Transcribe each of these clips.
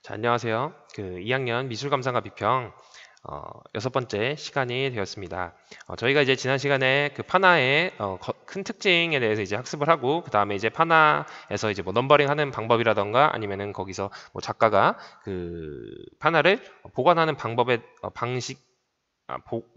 자, 안녕하세요. 2학년 미술감상과 비평 6번째 시간이 되었습니다. 저희가 이제 지난 시간에 그 파나의 큰 특징에 대해서 이제 학습을 하고, 그 다음에 이제 파나에서 이제 뭐 넘버링 하는 방법이라던가 아니면은 거기서 뭐 작가가 그 파나를 보관하는 방법의 방식,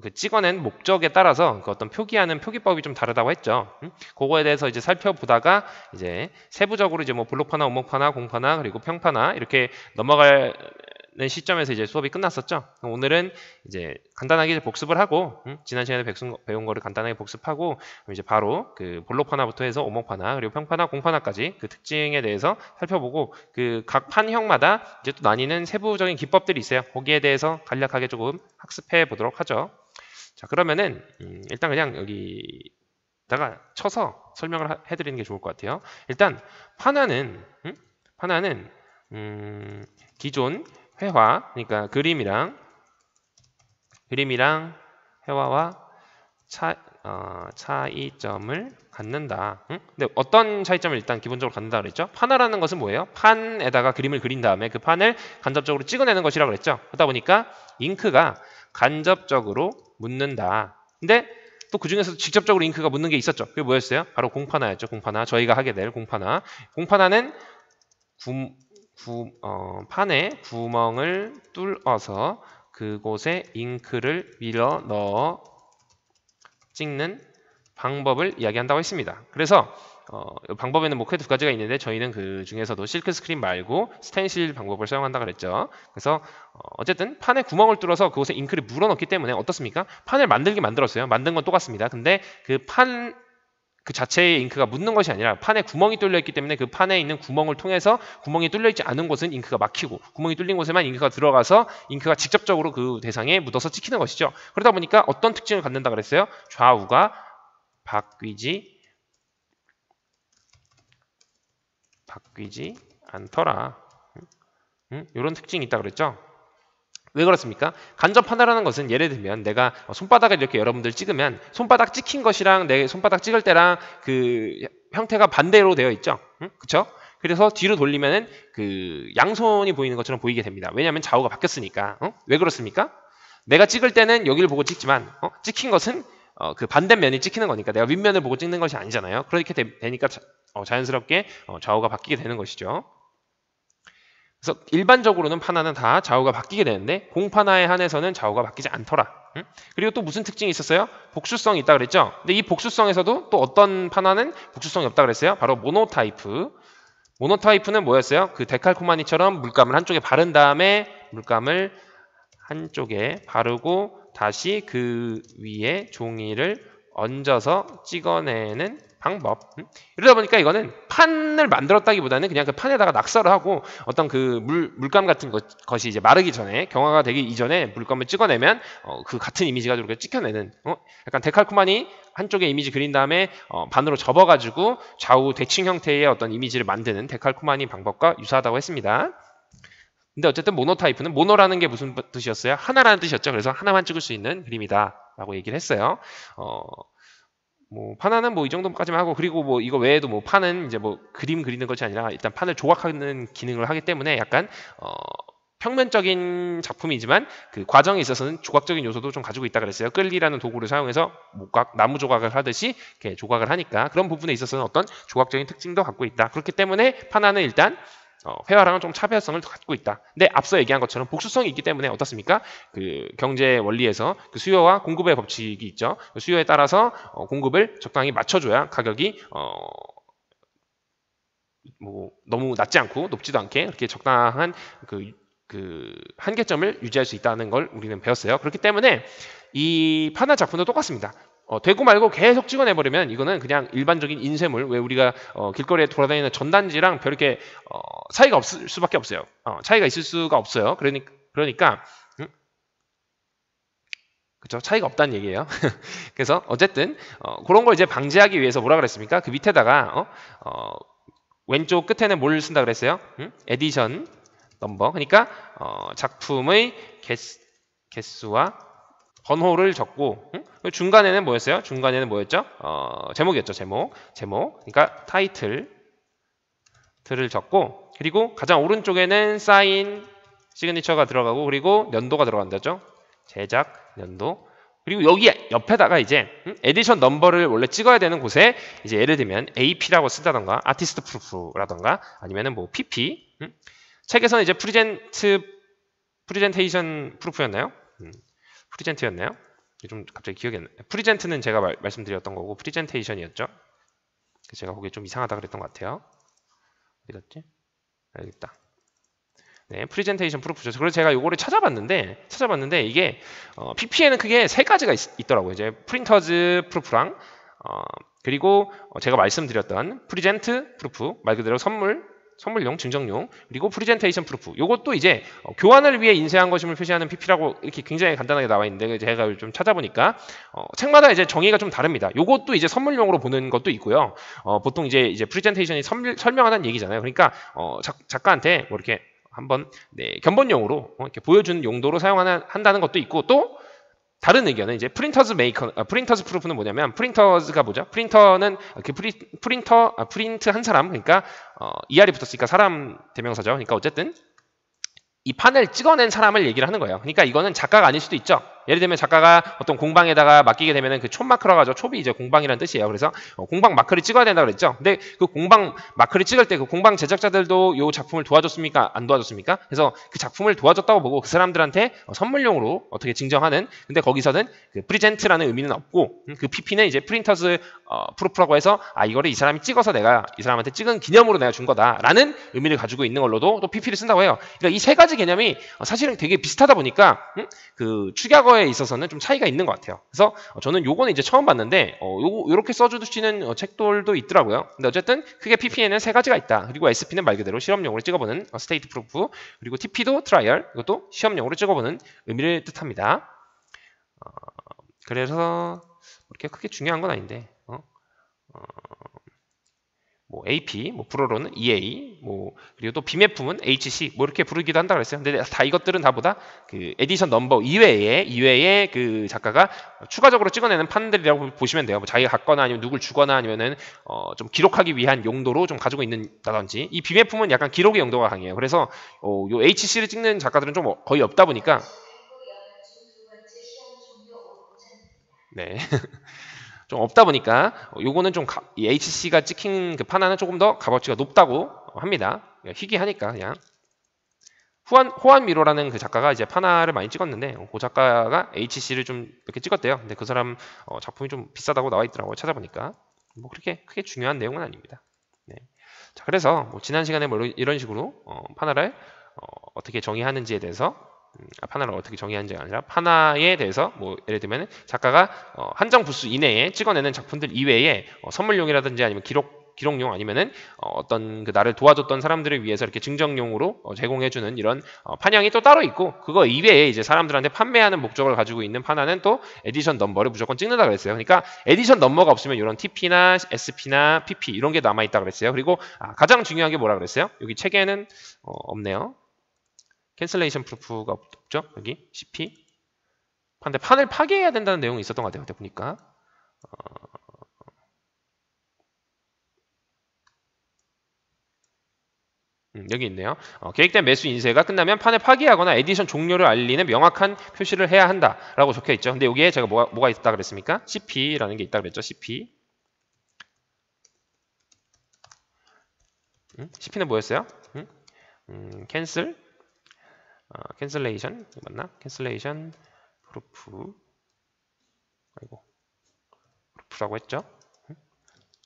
그 찍어낸 목적에 따라서 그 어떤 표기하는 표기법이 좀 다르다고 했죠. 그거에 대해서 이제 살펴보다가 이제 세부적으로 이제 뭐 블록파나, 오목파나, 공파나, 그리고 평파나 이렇게 넘어가는 시점에서 이제 수업이 끝났었죠. 오늘은 이제 간단하게 이제 복습을 하고, 지난 시간에 배운 거를 간단하게 복습하고, 이제 바로 그 블록파나부터 해서 오목파나, 그리고 평파나, 공파나까지 그 특징에 대해서 살펴보고, 그 각 판형마다 이제 또 나뉘는 세부적인 기법들이 있어요. 거기에 대해서 간략하게 조금 학습해 보도록 하죠. 자, 그러면은 일단 그냥 여기다가 쳐서 설명을 해드리는 게 좋을 것 같아요. 일단 파나는 기존 회화, 그러니까 그림이랑 회화와 차이점을 갖는다. 근데 어떤 차이점을 일단 기본적으로 갖는다 그랬죠? 파나라는 것은 뭐예요? 판에다가 그림을 그린 다음에 그 판을 간접적으로 찍어내는 것이라고 그랬죠? 그러다 보니까 잉크가 간접적으로 묻는다. 근데 또 그 중에서도 직접적으로 잉크가 묻는 게 있었죠. 그게 뭐였어요? 바로 공파나였죠. 공파나. 저희가 하게 될 공파나. 공파나는 판에 구멍을 뚫어서 그곳에 잉크를 밀어 넣어 찍는 방법을 이야기한다고 했습니다. 그래서 방법에는 뭐 크게 두 가지가 있는데, 저희는 그 중에서도 실크 스크린 말고 스텐실 방법을 사용한다 그랬죠. 그래서 어쨌든 판에 구멍을 뚫어서 그곳에 잉크를 물어넣기 때문에 어떻습니까? 판을 만들었어요. 만든 건 똑같습니다. 근데 그 자체의 잉크가 묻는 것이 아니라 판에 구멍이 뚫려 있기 때문에 그 판에 있는 구멍을 통해서 구멍이 뚫려 있지 않은 곳은 잉크가 막히고, 구멍이 뚫린 곳에만 잉크가 들어가서 잉크가 직접적으로 그 대상에 묻어서 찍히는 것이죠. 그러다 보니까 어떤 특징을 갖는다 그랬어요? 좌우가 바뀌지 않더라. 이런 특징이 있다 그랬죠. 왜 그렇습니까? 간접 하나라는 것은 예를 들면 내가 손바닥을 이렇게 여러분들 찍으면 손바닥 찍힌 것이랑 내 손바닥 찍을 때랑 그 형태가 반대로 되어 있죠. 그쵸? 그래서 뒤로 돌리면은 그 양손이 보이는 것처럼 보이게 됩니다. 왜냐하면 좌우가 바뀌었으니까. 왜 그렇습니까? 내가 찍을 때는 여기를 보고 찍지만 찍힌 것은 그 반대면이 찍히는 거니까 내가 윗면을 보고 찍는 것이 아니잖아요. 그렇게 되니까 자연스럽게 좌우가 바뀌게 되는 것이죠. 그래서 일반적으로는 파나는 다 좌우가 바뀌게 되는데, 공파나에 한해서는 좌우가 바뀌지 않더라. 그리고 또 무슨 특징이 있었어요? 복수성이 있다 그랬죠. 근데 이 복수성에서도 또 어떤 파나는 복수성이 없다 그랬어요? 바로 모노타이프. 모노타이프는 뭐였어요? 그 데칼코마니처럼 물감을 한쪽에 바른 다음에 물감을 한쪽에 바르고 다시 그 위에 종이를 얹어서 찍어내는 방법. 이러다 보니까 이거는 판을 만들었다기보다는 그냥 그 판에다가 낙서를 하고 어떤 그 물감 같은 것이 이제 마르기 전에, 경화가 되기 이전에 물감을 찍어내면 그 같은 이미지가 이렇게 찍혀내는, 약간 데칼코마니 한쪽에 이미지 그린 다음에 반으로 접어가지고 좌우 대칭 형태의 어떤 이미지를 만드는 데칼코마니 방법과 유사하다고 했습니다. 근데 어쨌든 모노타이프는, 모노라는 게 무슨 뜻이었어요? 하나라는 뜻이었죠. 그래서 하나만 찍을 수 있는 그림이다 라고 얘기를 했어요. 뭐 파나는 뭐 이 정도까지만 하고, 그리고 뭐 이거 외에도 뭐 판은 이제 뭐 그림 그리는 것이 아니라 일단 판을 조각하는 기능을 하기 때문에 약간 평면적인 작품이지만 그 과정에 있어서는 조각적인 요소도 좀 가지고 있다 그랬어요. 끌리라는 도구를 사용해서 나무 조각을 하듯이 이렇게 조각을 하니까 그런 부분에 있어서는 어떤 조각적인 특징도 갖고 있다. 그렇기 때문에 파나는 일단 회화랑은 좀 차별성을 갖고 있다. 근데 앞서 얘기한 것처럼 복수성이 있기 때문에 어떻습니까? 그 경제 원리에서 그 수요와 공급의 법칙이 있죠. 그 수요에 따라서 공급을 적당히 맞춰줘야 가격이 뭐 너무 낮지 않고 높지도 않게 그렇게 적당한 그 한계점을 유지할 수 있다는 걸 우리는 배웠어요. 그렇기 때문에 이 파나 작품도 똑같습니다. 되고 말고 계속 찍어내버리면 이거는 그냥 일반적인 인쇄물, 왜 우리가 길거리에 돌아다니는 전단지랑 별렇게 차이가 없을 수밖에 없어요. 차이가 있을 수가 없어요. 그러니까 그쵸? 차이가 없다는 얘기예요. 그래서 어쨌든 그런 걸 이제 방지하기 위해서 뭐라 그랬습니까? 그 밑에다가 왼쪽 끝에는 뭘 쓴다 그랬어요? 에디션 넘버. 그러니까 작품의 개수와 번호를 적고, 중간에는 뭐였어요? 중간에는 뭐였죠? 제목이었죠. 제목. 그러니까 타이틀을 적고, 그리고 가장 오른쪽에는 사인 시그니처가 들어가고 그리고 연도가 들어간다죠. 제작 연도. 그리고 여기 옆에다가 이제 에디션 넘버를 원래 찍어야 되는 곳에 이제 예를 들면 AP라고 쓴다던가 아티스트 프루프라던가 아니면은 뭐 PP. 책에서는 이제 프리젠테이션 프루프였나요? 프리젠트였나요? 좀 갑자기 기억이 안 나요. 프리젠트는 제가 말씀드렸던 거고 프리젠테이션이었죠. 제가 보기에 좀 이상하다 그랬던 것 같아요. 어디 갔지? 여기 있다. 네, 프리젠테이션 프루프죠. 그래서 제가 요거를 찾아봤는데 이게 PP에는 크게 세 가지가 있더라고요. 이제 프린터즈 프루프랑 그리고 제가 말씀드렸던 프리젠트 프루프, 말 그대로 선물용, 증정용, 그리고 프리젠테이션 프루프. 요것도 이제 교환을 위해 인쇄한 것임을 표시하는 PP라고 이렇게 굉장히 간단하게 나와 있는데 제가 좀 찾아보니까 책마다 이제 정의가 좀 다릅니다. 요것도 이제 선물용으로 보는 것도 있고요. 보통 이제 프리젠테이션이 설명하는 얘기잖아요. 그러니까 작가한테 뭐 이렇게 한번 견본용으로 이렇게 보여주는 용도로 한다는 것도 있고 또 다른 의견은 이제 프린터즈 프루프는 뭐냐면 프린터즈가 뭐죠? 프린터는 프린트 한 사람 그러니까 ER이 붙었으니까 사람 대명사죠. 그러니까 어쨌든 이 판을 찍어낸 사람을 얘기를 하는 거예요. 그러니까 이거는 작가가 아닐 수도 있죠. 예를 들면 작가가 어떤 공방에다가 맡기게 되면은 그 촌마크라고 하죠. 촌이 이제 공방이라는 뜻이에요. 그래서 공방 마크를 찍어야 된다 그랬죠. 근데 그 공방 마크를 찍을 때 그 공방 제작자들도 요 작품을 도와줬습니까? 안 도와줬습니까? 그래서 그 작품을 도와줬다고 보고 그 사람들한테 선물용으로 어떻게 증정하는. 근데 거기서는 그 프리젠트라는 의미는 없고 그 PP는 이제 프린터즈 프루프라고 해서 이거를 이 사람이 찍어서 내가 이 사람한테 찍은 기념으로 내가 준 거다라는 의미를 가지고 있는 걸로도 또 PP를 쓴다고 해요. 그러니까 이 세 가지 개념이 사실은 되게 비슷하다 보니까 그 축약어에 있어서는 좀 차이가 있는 것 같아요. 그래서 저는 요거는 이제 처음 봤는데 요렇게 써주시는 책들도 있더라고요. 근데 어쨌든 크게 PP에는 세 가지가 있다. 그리고 SP는 말 그대로 실험용으로 찍어보는 스테이트 프루프, 그리고 TP도 트라이얼, 이것도 시험용으로 찍어보는 의미를 뜻합니다. 그래서 그렇게 크게 중요한 건 아닌데 뭐 AP, 뭐 불어로는 EA, 뭐 그리고 또 비매품은 HC, 뭐 이렇게 부르기도 한다 그랬어요. 근데 다 이것들은 다보다 그 에디션 넘버 이외에 그 작가가 추가적으로 찍어내는 판들이라고 보시면 돼요. 뭐 자기가 갖거나 아니면 누굴 주거나 아니면은 좀 기록하기 위한 용도로 좀 가지고 있는다든지. 이 비매품은 약간 기록의 용도가 강해요. 그래서 요 HC를 찍는 작가들은 좀 거의 없다 보니까 네. 좀 없다 보니까 요거는 좀 이 HC가 찍힌 그 판화는 조금 더 값어치가 높다고 합니다. 희귀하니까 그냥. 호안 미로라는 그 작가가 이제 판화를 많이 찍었는데 그 작가가 HC를 좀 이렇게 찍었대요. 근데 그 사람 작품이 좀 비싸다고 나와 있더라고요. 찾아보니까. 뭐 그렇게 크게 중요한 내용은 아닙니다. 네. 자, 그래서 뭐 지난 시간에 뭐 이런 식으로 판화를 어떻게 정의하는지에 대해서 판화를 어떻게 정의하는지가 아니라 판화에 대해서 뭐 예를 들면 작가가 한정 부수 이내에 찍어내는 작품들 이외에 선물용이라든지 아니면 기록용 아니면은 어떤 그 나를 도와줬던 사람들을 위해서 이렇게 증정용으로 제공해주는 이런 판형이 또 따로 있고 그거 이외에 이제 사람들한테 판매하는 목적을 가지고 있는 판화는 또 에디션 넘버를 무조건 찍는다 그랬어요. 그러니까 에디션 넘버가 없으면 이런 TP나 SP나 PP 이런 게 남아있다 그랬어요. 그리고 가장 중요한 게 뭐라 그랬어요? 여기 책에는 없네요. 캔슬레이션 프루프가 없죠? 여기 CP. 근데 판을 파괴해야 된다는 내용이 있었던 것 같아요. 그때 보니까. 여기 있네요. 계획된 매수 인쇄가 끝나면 판을 파기하거나 에디션 종료를 알리는 명확한 표시를 해야 한다라고 적혀 있죠. 근데 여기에 제가 뭐가 있다 그랬습니까? CP라는 게 있다 그랬죠. CP. CP는 뭐였어요? 캔슬. 캔슬레이션 맞나? 캔슬레이션 프루프. 아이고. 프루프라고 했죠.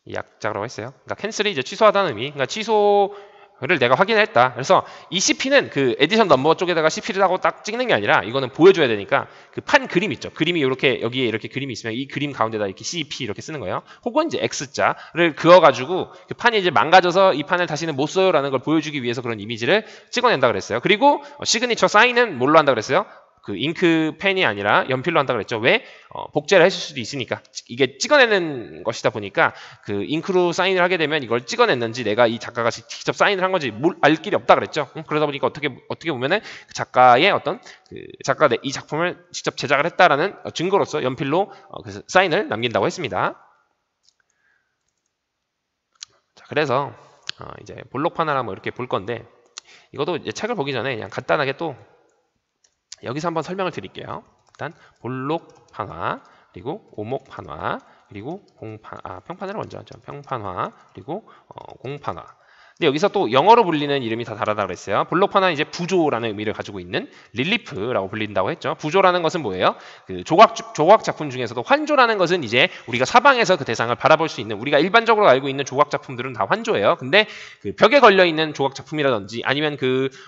이 약자라고 했어요. 그러니까 캔슬이 이제 취소하다는 의미. 그러니까 취소를 내가 확인했다. 그래서 이 CP는 그 에디션 넘버 쪽에다가 CP를 하고 딱 찍는 게 아니라 이거는 보여줘야 되니까 그 판 그림 있죠. 그림이 이렇게 여기에 이렇게 그림이 있으면 이 그림 가운데다 이렇게 CP 이렇게 쓰는 거예요. 혹은 이제 X자를 그어가지고 그 판이 이제 망가져서 이 판을 다시는 못 써요라는 걸 보여주기 위해서 그런 이미지를 찍어낸다 그랬어요. 그리고 시그니처 사인은 뭘로 한다 그랬어요? 그 잉크 펜이 아니라 연필로 한다 그랬죠. 왜? 복제를 했을 수도 있으니까. 이게 찍어내는 것이다 보니까 그 잉크로 사인을 하게 되면 이걸 찍어냈는지 내가 이 작가가 직접 사인을 한 건지 알 길이 없다 그랬죠. 그러다 보니까 어떻게 보면은 그 작가의 어떤 그 작가가 이 작품을 직접 제작을 했다라는 증거로서 연필로 그 사인을 남긴다고 했습니다. 자, 그래서 이제 볼록 판화라 뭐 이렇게 볼 건데 이것도 이제 책을 보기 전에 그냥 간단하게 또 여기서 한번 설명을 드릴게요. 일단 볼록 판화, 그리고 오목 판화, 그리고 평판화를 먼저 하죠. 평판화, 그리고 공판화. 근데 여기서 또 영어로 불리는 이름이 다 다르다고 그랬어요. 볼록 판화는 이제 부조라는 의미를 가지고 있는 릴리프라고 불린다고 했죠. 부조라는 것은 뭐예요? 그 조각 작품 중에서도 환조라는 것은 이제 우리가 사방에서 그 대상을 바라볼 수 있는, 우리가 일반적으로 알고 있는 조각 작품들은 다 환조예요. 근데 그 벽에 걸려 있는 조각 작품이라든지 아니면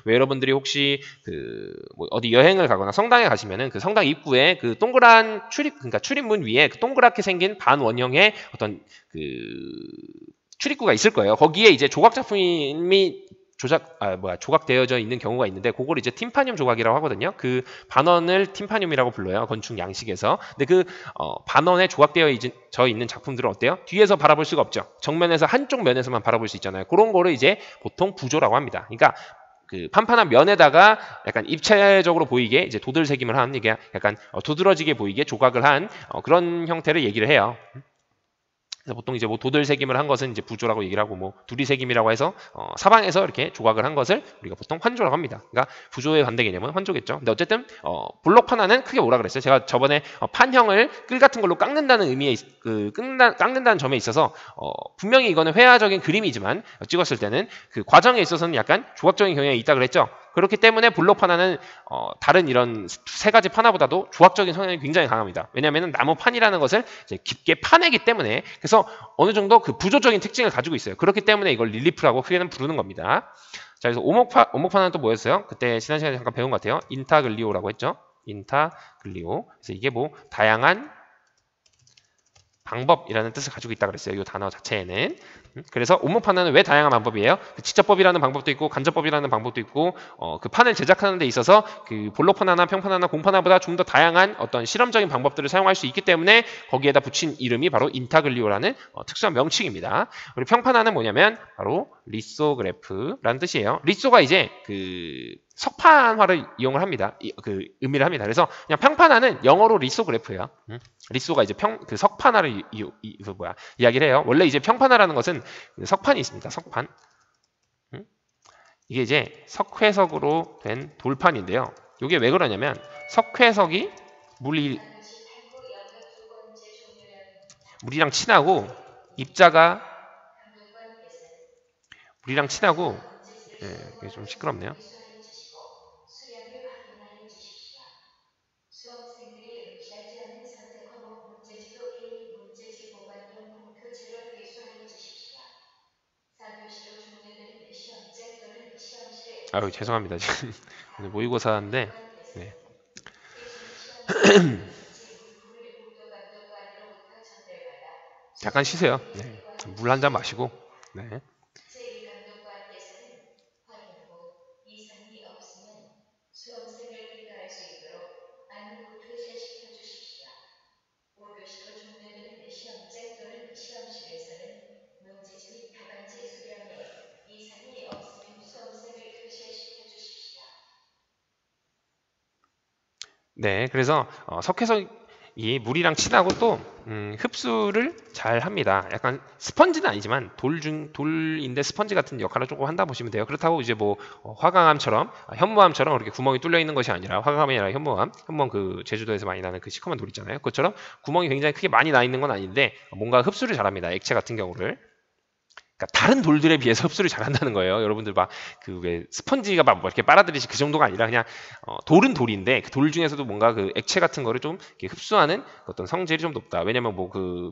왜 여러분들이 혹시 뭐 어디 여행을 가거나 성당에 가시면은 그 성당 입구에 그 동그란 그러니까 출입문 위에 그 동그랗게 생긴 반원형의 어떤 출입구가 있을 거예요. 거기에 이제 조각 작품이 조각되어져 있는 경우가 있는데, 그걸 이제 팀파늄 조각이라고 하거든요. 그 반원을 팀파늄이라고 불러요. 건축 양식에서. 근데 그 반원에 조각되어 있는 작품들은 어때요? 뒤에서 바라볼 수가 없죠. 정면에서 한쪽 면에서만 바라볼 수 있잖아요. 그런 거를 이제 보통 부조라고 합니다. 그러니까 그 판판한 면에다가 약간 입체적으로 보이게 이제 도들새김을 한, 이게 약간 도드러지게 보이게 조각을 한 그런 형태를 얘기를 해요. 그래서 보통 이제 뭐 도들새김을 한 것은 이제 부조라고 얘기를 하고, 뭐 두리새김이라고 해서 사방에서 이렇게 조각을 한 것을 우리가 보통 환조라고 합니다. 그러니까 부조의 반대 개념은 환조겠죠. 근데 어쨌든 볼록 판화는 크게 뭐라 그랬어요? 제가 저번에 판형을 끌 같은 걸로 깎는다는 의미에 깎는다는 점에 있어서 분명히 이거는 회화적인 그림이지만 찍었을 때는 그 과정에 있어서는 약간 조각적인 경향이 있다 그랬죠. 그렇기 때문에 볼록 판화는 다른 이런 세 가지 판화보다도 조각적인 성향이 굉장히 강합니다. 왜냐하면 나무 판이라는 것을 이제 깊게 파내기 때문에, 그래서 어느 정도 그 부조적인 특징을 가지고 있어요. 그렇기 때문에 이걸 릴리프라고 크게는 부르는 겁니다. 자, 그래서 오목판화는 또 뭐였어요? 그때 지난 시간에 잠깐 배운 것 같아요. 인타글리오라고 했죠. 인타글리오. 그래서 이게 뭐 다양한 방법이라는 뜻을 가지고 있다 그랬어요. 이 단어 자체에는. 그래서 오목판화는 왜 다양한 방법이에요? 그 직접법이라는 방법도 있고 간접법이라는 방법도 있고 그 판을 제작하는 데 있어서 그 볼록판화나 평판화나 공판화보다 좀 더 다양한 어떤 실험적인 방법들을 사용할 수 있기 때문에 거기에다 붙인 이름이 바로 인타글리오라는 특수한 명칭입니다. 그리고 평판화는 뭐냐면 바로 리소그래프라는 뜻이에요. 리소가 이제 그 석판화를 이용을 합니다. 그 의미를 합니다. 그래서 그냥 평판화는 영어로 리소그래프예요. 리소가 이제 그 석판화를 이야기를 해요. 원래 이제 평판화라는 것은 석판이 있습니다. 석판. 이게 이제 석회석으로 된 돌판인데요. 이게 왜 그러냐면 석회석이 물이랑 친하고 입자가 물이랑 친하고, 이게 좀 시끄럽네요. 수험생들이 무시하지 않는 선택 과목 문제지도 A 문제지 보관용 공표제로 회수하여 주십시오. 4교시로 종료되는 시험장 또는 시험실에 아유, 죄송합니다. 지금 오늘 모의고사인데. 네. 잠깐 쉬세요. 네. 물 한 잔 마시고. 네. 제2감독관께서는 확인 후 이상이 없으면 수험생을 귀가할 수 있도록 안내부 퇴실시켜 주십시오. 5교시로 종료되는 시험장 또는 시험실에서는 문제지 및 답안지 수령에 이상이 없으면 수험생을 퇴실시켜 주십시오. 네, 그래서 석회석이 물이랑 친하고 또 흡수를 잘 합니다. 약간 스펀지는 아니지만 돌인데 스펀지 같은 역할을 조금 한다 보시면 돼요. 그렇다고 이제 뭐 화강암처럼 현무암처럼 그렇게 구멍이 뚫려 있는 것이 아니라, 화강암이 아니라 현무암 그 제주도에서 많이 나는 그 시커먼 돌 있잖아요. 그것처럼 구멍이 굉장히 크게 많이 나 있는 건 아닌데 뭔가 흡수를 잘합니다. 액체 같은 경우를. 그러니까 다른 돌들에 비해서 흡수를 잘한다는 거예요. 여러분들 막 그 왜 스펀지가 막 뭐 이렇게 빨아들이지 그 정도가 아니라 그냥 돌은 돌인데 그 돌 중에서도 뭔가 그 액체 같은 거를 좀 이렇게 흡수하는 어떤 성질이 좀 높다. 왜냐면 뭐 그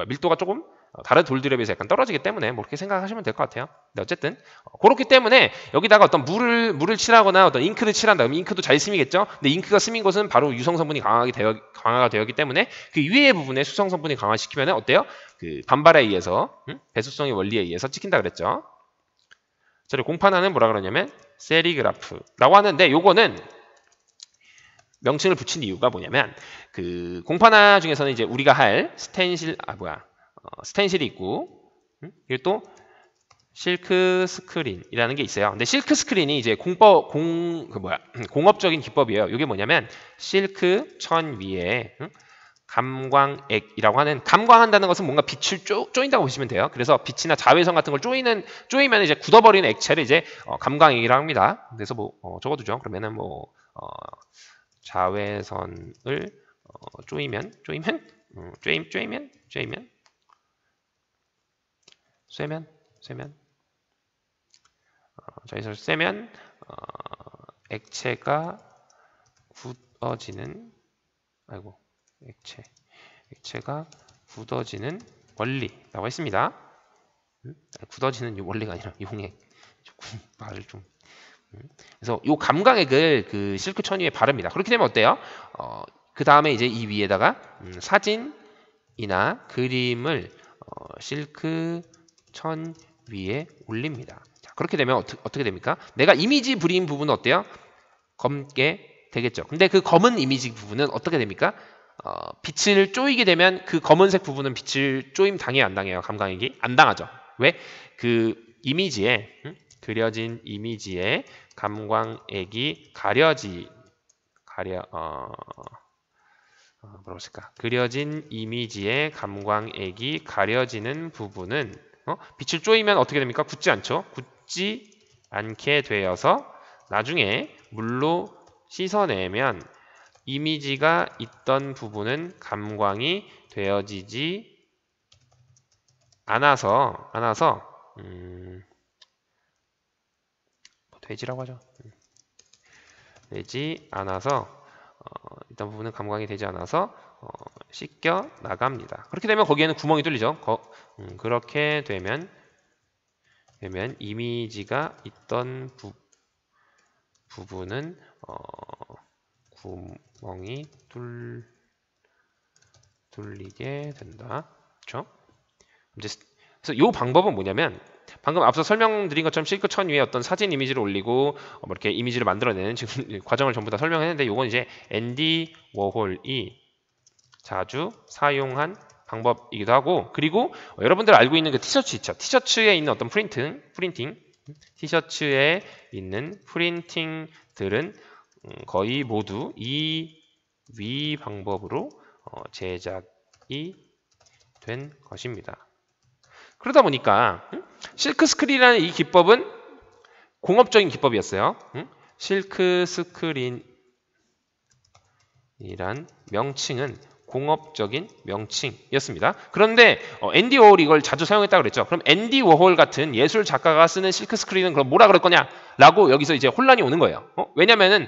밀도가 조금 다른 돌들에 비해서 약간 떨어지기 때문에 뭐 그렇게 생각하시면 될 것 같아요. 근데 어쨌든 그렇기 때문에 여기다가 어떤 물을 칠하거나 어떤 잉크를 칠한다. 그럼 잉크도 잘 스미겠죠. 근데 잉크가 스민 곳은 바로 유성 성분이 강화가 되었기 때문에 그 위에 부분에 수성 성분이 강화시키면 어때요? 그 반발에 의해서 배수성의 원리에 의해서 찍힌다 그랬죠. 저를 공판화는 뭐라 그러냐면 세리그라프라고 하는데, 요거는 명칭을 붙인 이유가 뭐냐면 그 공판화 중에서는 이제 우리가 할 스텐실이 있고, 그리고 또 실크 스크린이라는 게 있어요. 근데 실크 스크린이 이제 공업적인 기법이에요. 이게 뭐냐면 실크 천 위에 감광액이라고 하는, 감광한다는 것은 뭔가 빛을 쪼인다고 보시면 돼요. 그래서 빛이나 자외선 같은 걸 쪼이면 이제 굳어버리는 액체를 이제 감광액이라고 합니다. 그래서 뭐 적어두죠. 그러면은 뭐 자외선을 쪼이면 자외선을 쐬면 액체가 굳어지는 액체가 굳어지는 원리라고 했습니다. 굳어지는 원리가 아니라 용액. 말을 좀. 그래서 이 감광액을 그 실크천 위에 바릅니다. 그렇게 되면 어때요? 그 다음에 이제 이 위에다가 사진이나 그림을 실크천 위에 올립니다. 자, 그렇게 되면 어떻게 됩니까? 내가 이미지 그린 부분은 어때요? 검게 되겠죠. 근데 그 검은 이미지 부분은 어떻게 됩니까? 빛을 쪼이게 되면 그 검은색 부분은 빛을 쪼임 당해요, 안 당해요? 감광액이? 안 당하죠. 왜? 그 이미지에 그려진 이미지에 감광액이 뭐라고 쓸까? 그려진 이미지에 감광액이 가려지는 부분은 빛을 쪼이면 어떻게 됩니까? 굳지 않죠? 굳지 않게 되어서 나중에 물로 씻어내면 이미지가 있던 부분은 감광이 되어지지 않아서 되지라고 하죠. 되지 않아서 일단 부분은 감광이 되지 않아서 씻겨 나갑니다. 그렇게 되면 거기에는 구멍이 뚫리죠. 그렇게 되면 이미지가 있던 부분은 구멍이 뚫리게 된다. 그렇죠? 그래서 이 방법은 뭐냐면 방금 앞서 설명드린 것처럼 실크천 위에 어떤 사진 이미지를 올리고 뭐 이렇게 이미지를 만들어내는 지금 과정을 전부 다 설명했는데, 이건 이제 앤디 워홀이 자주 사용한 방법이기도 하고, 그리고 여러분들 알고 있는 그 티셔츠 있죠? 티셔츠에 있는 어떤 프린팅 티셔츠에 있는 프린팅들은 거의 모두 이 위 방법으로 제작이 된 것입니다. 그러다 보니까 실크 스크린이라는 이 기법은 공업적인 기법이었어요. 실크 스크린이란 명칭은 공업적인 명칭이었습니다. 그런데 앤디 워홀이 이걸 자주 사용했다고 그랬죠. 그럼 앤디 워홀 같은 예술 작가가 쓰는 실크 스크린은 그럼 뭐라 그럴 거냐라고 여기서 이제 혼란이 오는 거예요. 왜냐면은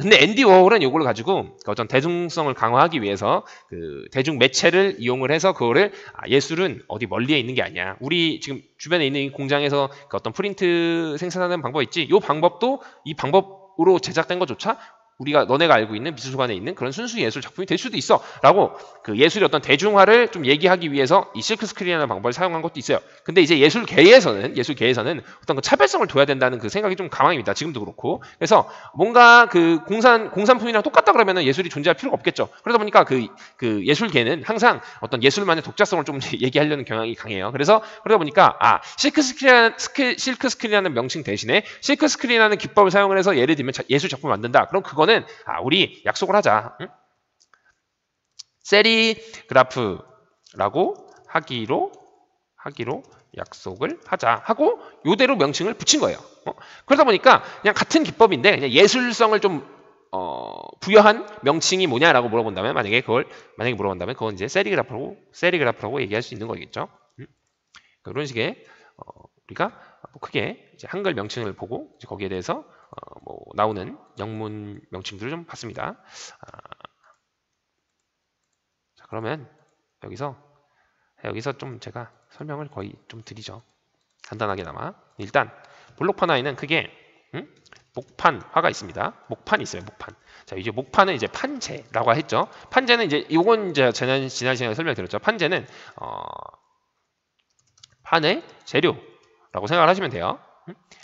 근데 앤디 워홀은 이걸 가지고 어떤 대중성을 강화하기 위해서 그 대중 매체를 이용을 해서 그거를 예술은 어디 멀리에 있는 게 아니야. 우리 지금 주변에 있는 이 공장에서 그 어떤 프린트 생산하는 방법 있지? 이 방법도 이 방법으로 제작된 것조차 너네가 알고 있는 미술관에 있는 그런 순수 예술 작품이 될 수도 있어 라고 그 예술의 어떤 대중화를 좀 얘기하기 위해서 이 실크 스크린이라는 방법을 사용한 것도 있어요. 근데 이제 예술계에서는 어떤 그 차별성을 둬야 된다는 그 생각이 좀 강합니다. 지금도 그렇고. 그래서 뭔가 그 공산품이랑 똑같다 그러면은 예술이 존재할 필요가 없겠죠. 그러다 보니까 그 예술계는 항상 어떤 예술만의 독자성을 좀 얘기하려는 경향이 강해요. 그러다 보니까 실크 스크린이라는 명칭 대신에 실크 스크린이라는 기법을 사용을 해서 예를 들면 예술 작품을 만든다. 그럼 그거는 우리 약속을 하자. 세리그라프라고 하기로 약속을 하자 하고 요대로 명칭을 붙인 거예요. 그러다 보니까 그냥 같은 기법인데 그냥 예술성을 좀 부여한 명칭이 뭐냐라고 물어본다면 만약에 물어본다면 그건 이제 세리그라프라고 얘기할 수 있는 거겠죠. 그런 식의 우리가 크게 이제 한글 명칭을 보고 이제 거기에 대해서 뭐 나오는 영문 명칭들을 좀 봤습니다. 자, 그러면 여기서 좀 제가 설명을 거의 좀 드리죠. 간단하게나마. 일단 블록판화에는 크게 목판화가 있습니다. 목판이 있어요. 목판. 자, 이제 목판은 이제 판재라고 했죠. 판재는 이제 이건 이제 지난 시간에 설명드렸죠. 판재는 판의 재료라고 생각을 하시면 돼요.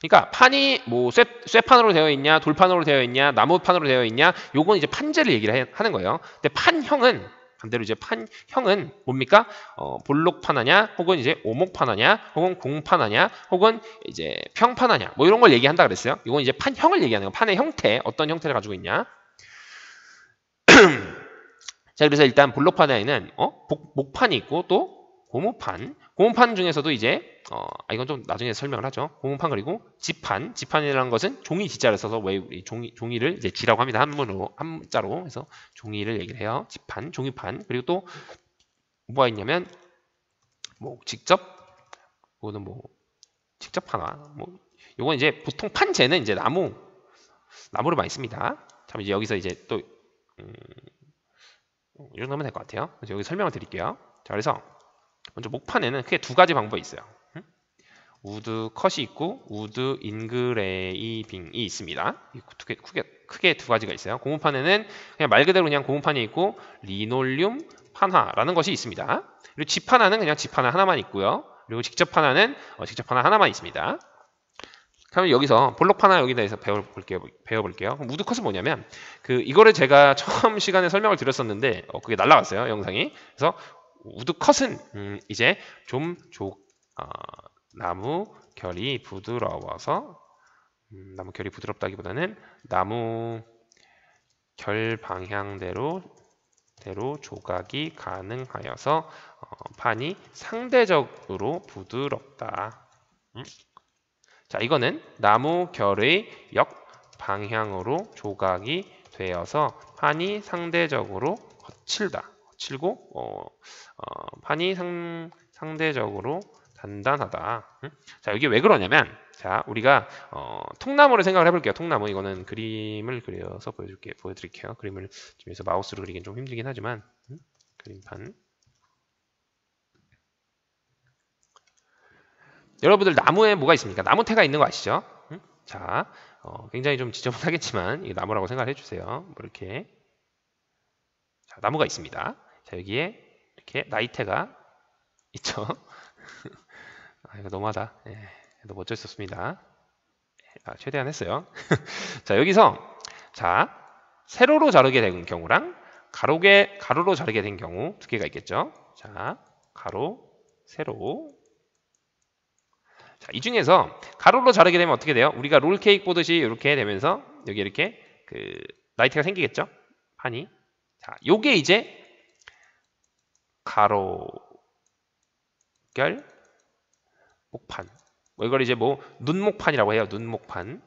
그러니까 판이 뭐 쇠판으로 되어 있냐, 돌판으로 되어 있냐, 나무판으로 되어 있냐, 요건 이제 판재를 얘기를 하는 거예요. 근데 판형은 반대로 이제 판형은 뭡니까? 볼록판하냐, 혹은 이제 오목판하냐, 혹은 공판하냐, 혹은 이제 평판하냐, 뭐 이런 걸 얘기한다 그랬어요. 이건 이제 판형을 얘기하는 거예요. 판의 형태, 어떤 형태를 가지고 있냐. 자, 그래서 일단 블록판에는 목판이 있고 또 고무판. 고무판 중에서도 이제 이건 좀 나중에 설명을 하죠. 고무판 그리고 지판. 지판이라는 것은 종이 지자를 써서 왜 우리 종이를 이제 지라고 합니다. 한자로 해서 종이를 얘기를 해요. 지판, 종이판. 그리고 또 뭐가 있냐면 뭐 직접 하나. 요건 이제 보통 판재는 이제 나무를 많이 씁니다. 참 이제 여기서 이제 또 이 정도 하면 될 것 같아요. 그래서 여기 설명을 드릴게요. 자, 그래서 먼저 목판에는 크게 두 가지 방법이 있어요. 우드 컷이 있고 우드 인그레이빙이 있습니다. 크게 두 가지가 있어요. 고무판에는 그냥 말 그대로 그냥 고무판이 있고 리놀륨 판화라는 것이 있습니다. 그리고 지판화는 그냥 지판화 하나만 있고요. 그리고 직접 판화는 직접 판화 하나만 있습니다. 그러면 여기서 볼록판화 여기 대해서 배워볼게요. 그럼 우드컷은 뭐냐면 이거를 제가 처음 시간에 설명을 드렸었는데 그게 날라갔어요, 영상이. 그래서 우드컷은 이제 좀 나무 결이 부드러워서 나무 결이 부드럽다기보다는 나무 결 방향대로 조각이 가능하여서 판이 상대적으로 부드럽다. 자, 이거는 나무 결의 역 방향으로 조각이 되어서 판이 상대적으로 거칠고 판이 상대적으로 단단하다. 자, 이게 왜 그러냐면, 자, 우리가 통나무를 생각을 해볼게요. 통나무 이거는 그림을 그려서 보여드릴게요. 그림을 집에서 마우스로 그리긴 좀 힘들긴 하지만 그림판. 여러분들 나무에 뭐가 있습니까? 나무태가 있는 거 아시죠? 자, 굉장히 좀 지저분하겠지만 이게 나무라고 생각을 해주세요. 뭐 이렇게 자, 나무가 있습니다. 자, 여기에 이렇게 나이테가 있죠. 이거 너무하다. 너무 어쩔 수 없습니다. 최대한 했어요. 자, 여기서 자 세로로 자르게 된 경우랑 가로로 자르게 된 경우 두 개가 있겠죠. 자, 가로, 세로. 자, 이 중에서 가로로 자르게 되면 어떻게 돼요? 우리가 롤케이크 보듯이 이렇게 되면서 여기 이렇게 나이트가 생기겠죠? 판이. 자, 요게 이제 가로결 목판. 이걸 이제 눈목판이라고 해요. 눈목판.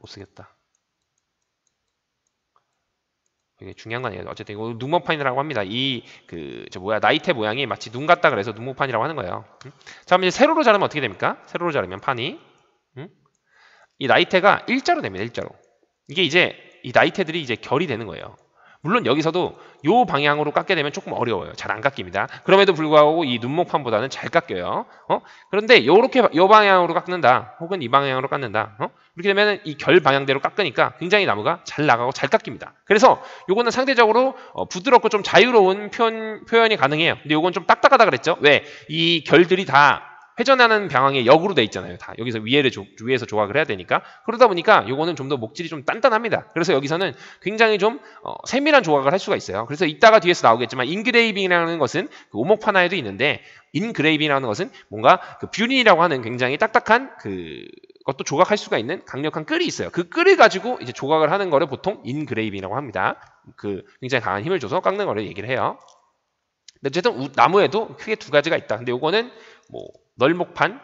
못 쓰겠다. 이게 중요한 건 아니에요. 어쨌든 이거 눈목판이라고 합니다. 나이테 모양이 마치 눈 같다 그래서 눈목판이라고 하는 거예요. 자, 그럼 이제 세로로 자르면 어떻게 됩니까? 세로로 자르면 판이 이 나이테가 일자로 됩니다. 일자로. 이게 이제 이 나이테들이 이제 결이 되는 거예요. 물론 여기서도 요 방향으로 깎게 되면 조금 어려워요. 잘 안 깎입니다. 그럼에도 불구하고 이 눈목판보다는 잘 깎여요. 그런데 요 방향으로 깎는다. 혹은 이 방향으로 깎는다. 이렇게 되면 이 결 방향대로 깎으니까 굉장히 나무가 잘 나가고 잘 깎입니다. 그래서 요거는 상대적으로 부드럽고 좀 자유로운 표현이 가능해요. 근데 요건 좀 딱딱하다 그랬죠? 왜? 이 결들이 다 회전하는 방향에 역으로 돼 있잖아요. 다 여기서 위에서 조각을 해야 되니까. 그러다 보니까 요거는 좀 더 목질이 좀 단단합니다. 그래서 여기서는 굉장히 좀 세밀한 조각을 할 수가 있어요. 그래서 이따가 뒤에서 나오겠지만 인그레이빙이라는 것은 오목판화에도 있는데, 인그레이빙이라는 것은 뭔가 뷰린이라고 하는 굉장히 딱딱한 것도 조각할 수가 있는 강력한 끌이 있어요. 그 끌을 가지고 이제 조각을 하는 거를 보통 인그레이빙이라고 합니다. 굉장히 강한 힘을 줘서 깎는 거를 얘기를 해요. 근데 어쨌든 나무에도 크게 두 가지가 있다. 근데 요거는 널목판이라고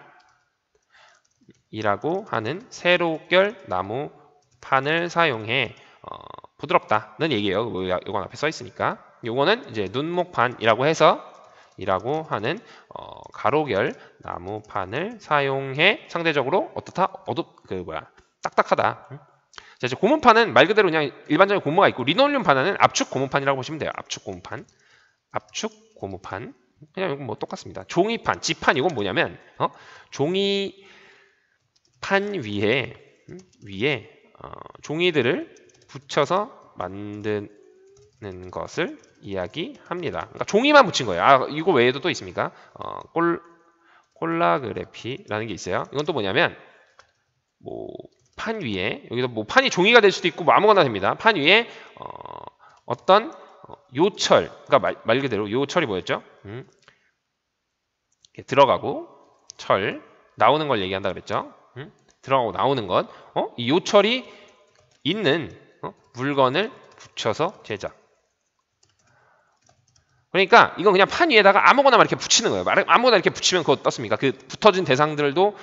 하는 세로결 나무 판을 사용해 부드럽다는 얘기예요. 이건 앞에 써 있으니까. 요거는 이제 눈목판이라고 해서 이라고 하는 가로결 나무판을 사용해 상대적으로 딱딱하다. 자, 이제 고무판은 말 그대로 그냥 일반적인 고무가 있고, 리놀륨 판은 압축 고무판이라고 보시면 돼요. 압축 고무판. 압축 고무판. 그냥 이건 똑같습니다. 종이판, 지판 이건 뭐냐면 종이판 위에 종이들을 붙여서 만드는 것을 이야기합니다. 그러니까 종이만 붙인 거예요. 이거 외에도 또 있습니까? 콜라그래피라는 게 있어요. 이건 또 뭐냐면 판 위에 여기서 판이 종이가 될 수도 있고 아무거나 됩니다. 판 위에 어떤 요철, 그러니까 말 그대로 요철이 뭐였죠? 들어가고 철 나오는 걸 얘기한다 그랬죠? 들어가고 나오는 것, 이 요철이 있는 물건을 붙여서 제작. 그러니까 이건 그냥 판 위에다가 아무거나 막 이렇게 붙이는 거예요. 아무거나 이렇게 붙이면 그거 떴습니까? 그 붙어진 대상들도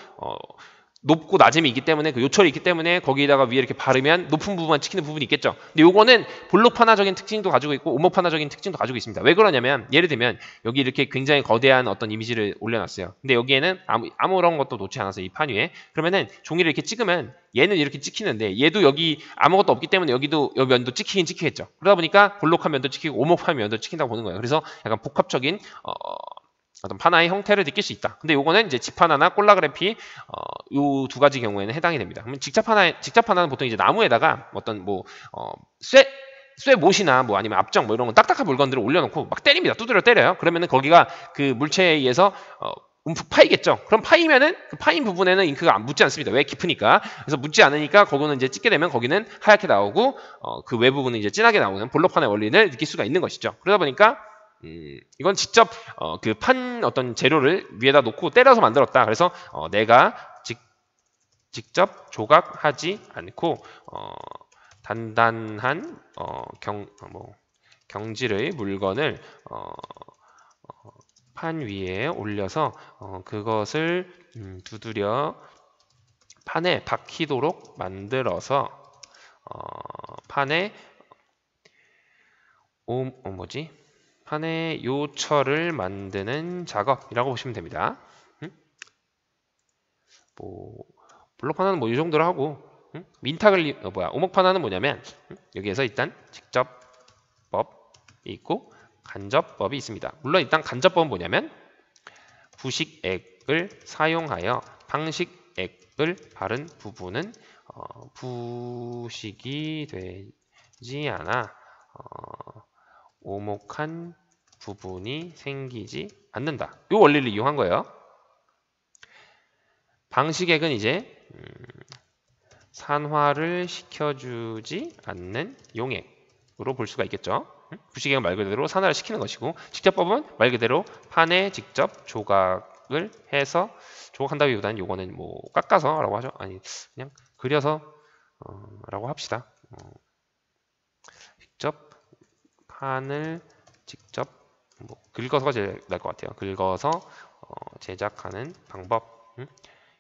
높고 낮음이 있기 때문에 그 요철이 있기 때문에 거기에다가 위에 이렇게 바르면 높은 부분만 찍히는 부분이 있겠죠. 근데 요거는 볼록 판화적인 특징도 가지고 있고 오목 판화적인 특징도 가지고 있습니다. 왜 그러냐면 예를 들면 여기 이렇게 굉장히 거대한 어떤 이미지를 올려놨어요. 근데 여기에는 아무런 것도 놓지 않았어요. 이 판 위에. 그러면은 종이를 이렇게 찍으면 얘는 이렇게 찍히는데 얘도 여기 아무것도 없기 때문에 여기도 여기 면도 찍히긴 찍히겠죠. 그러다 보니까 볼록한 면도 찍히고 오목한 면도 찍힌다고 보는 거예요. 그래서 약간 복합적인 어떤 판화의 형태를 느낄 수 있다. 근데 요거는 이제 집판화나 콜라그래피 요 두 가지 경우에는 해당이 됩니다. 그러면 직접 판화는 보통 이제 나무에다가 어떤 쇠못이나 뭐 아니면 압정 뭐 이런 거 딱딱한 물건들을 올려놓고 막 때립니다. 두드려 때려요. 그러면은 거기가 그 물체에 의해서 움푹 파이겠죠. 그럼 파이면은 그 파인 부분에는 잉크가 안 묻지 않습니다. 왜? 깊으니까. 그래서 묻지 않으니까 거기는 이제 찍게 되면 거기는 하얗게 나오고 그 외 부분은 이제 진하게 나오는 볼록판의 원리를 느낄 수가 있는 것이죠. 그러다 보니까 이건 직접 그 판 어떤 재료를 위에다 놓고 때려서 만들었다. 그래서 내가 직접 조각하지 않고 단단한 경질의 물건을 판 위에 올려서 그것을 두드려 판에 박히도록 만들어서 판에 판에 요철을 만드는 작업이라고 보시면 됩니다. 볼록 판화는 뭐 이 정도로 하고 민탁을 오목 판화는 뭐냐면 여기에서 일단 직접법이 있고 간접법이 있습니다. 물론 일단 간접법은 뭐냐면 부식액을 사용하여 방식액을 바른 부분은 부식이 되지 않아 오목한 부분이 생기지 않는다. 이 원리를 이용한 거예요. 방식액은 이제 산화를 시켜주지 않는 용액으로 볼 수가 있겠죠. 부식액은 말 그대로 산화를 시키는 것이고 직접법은 말 그대로 판에 직접 조각을 해서 조각한다기보다는 요거는 뭐 깎아서라고 하죠. 아니 그냥 그려서 라고 합시다. 직접 판을 직접 긁어서가 제일 나을 것 같아요. 긁어서 제작하는 방법.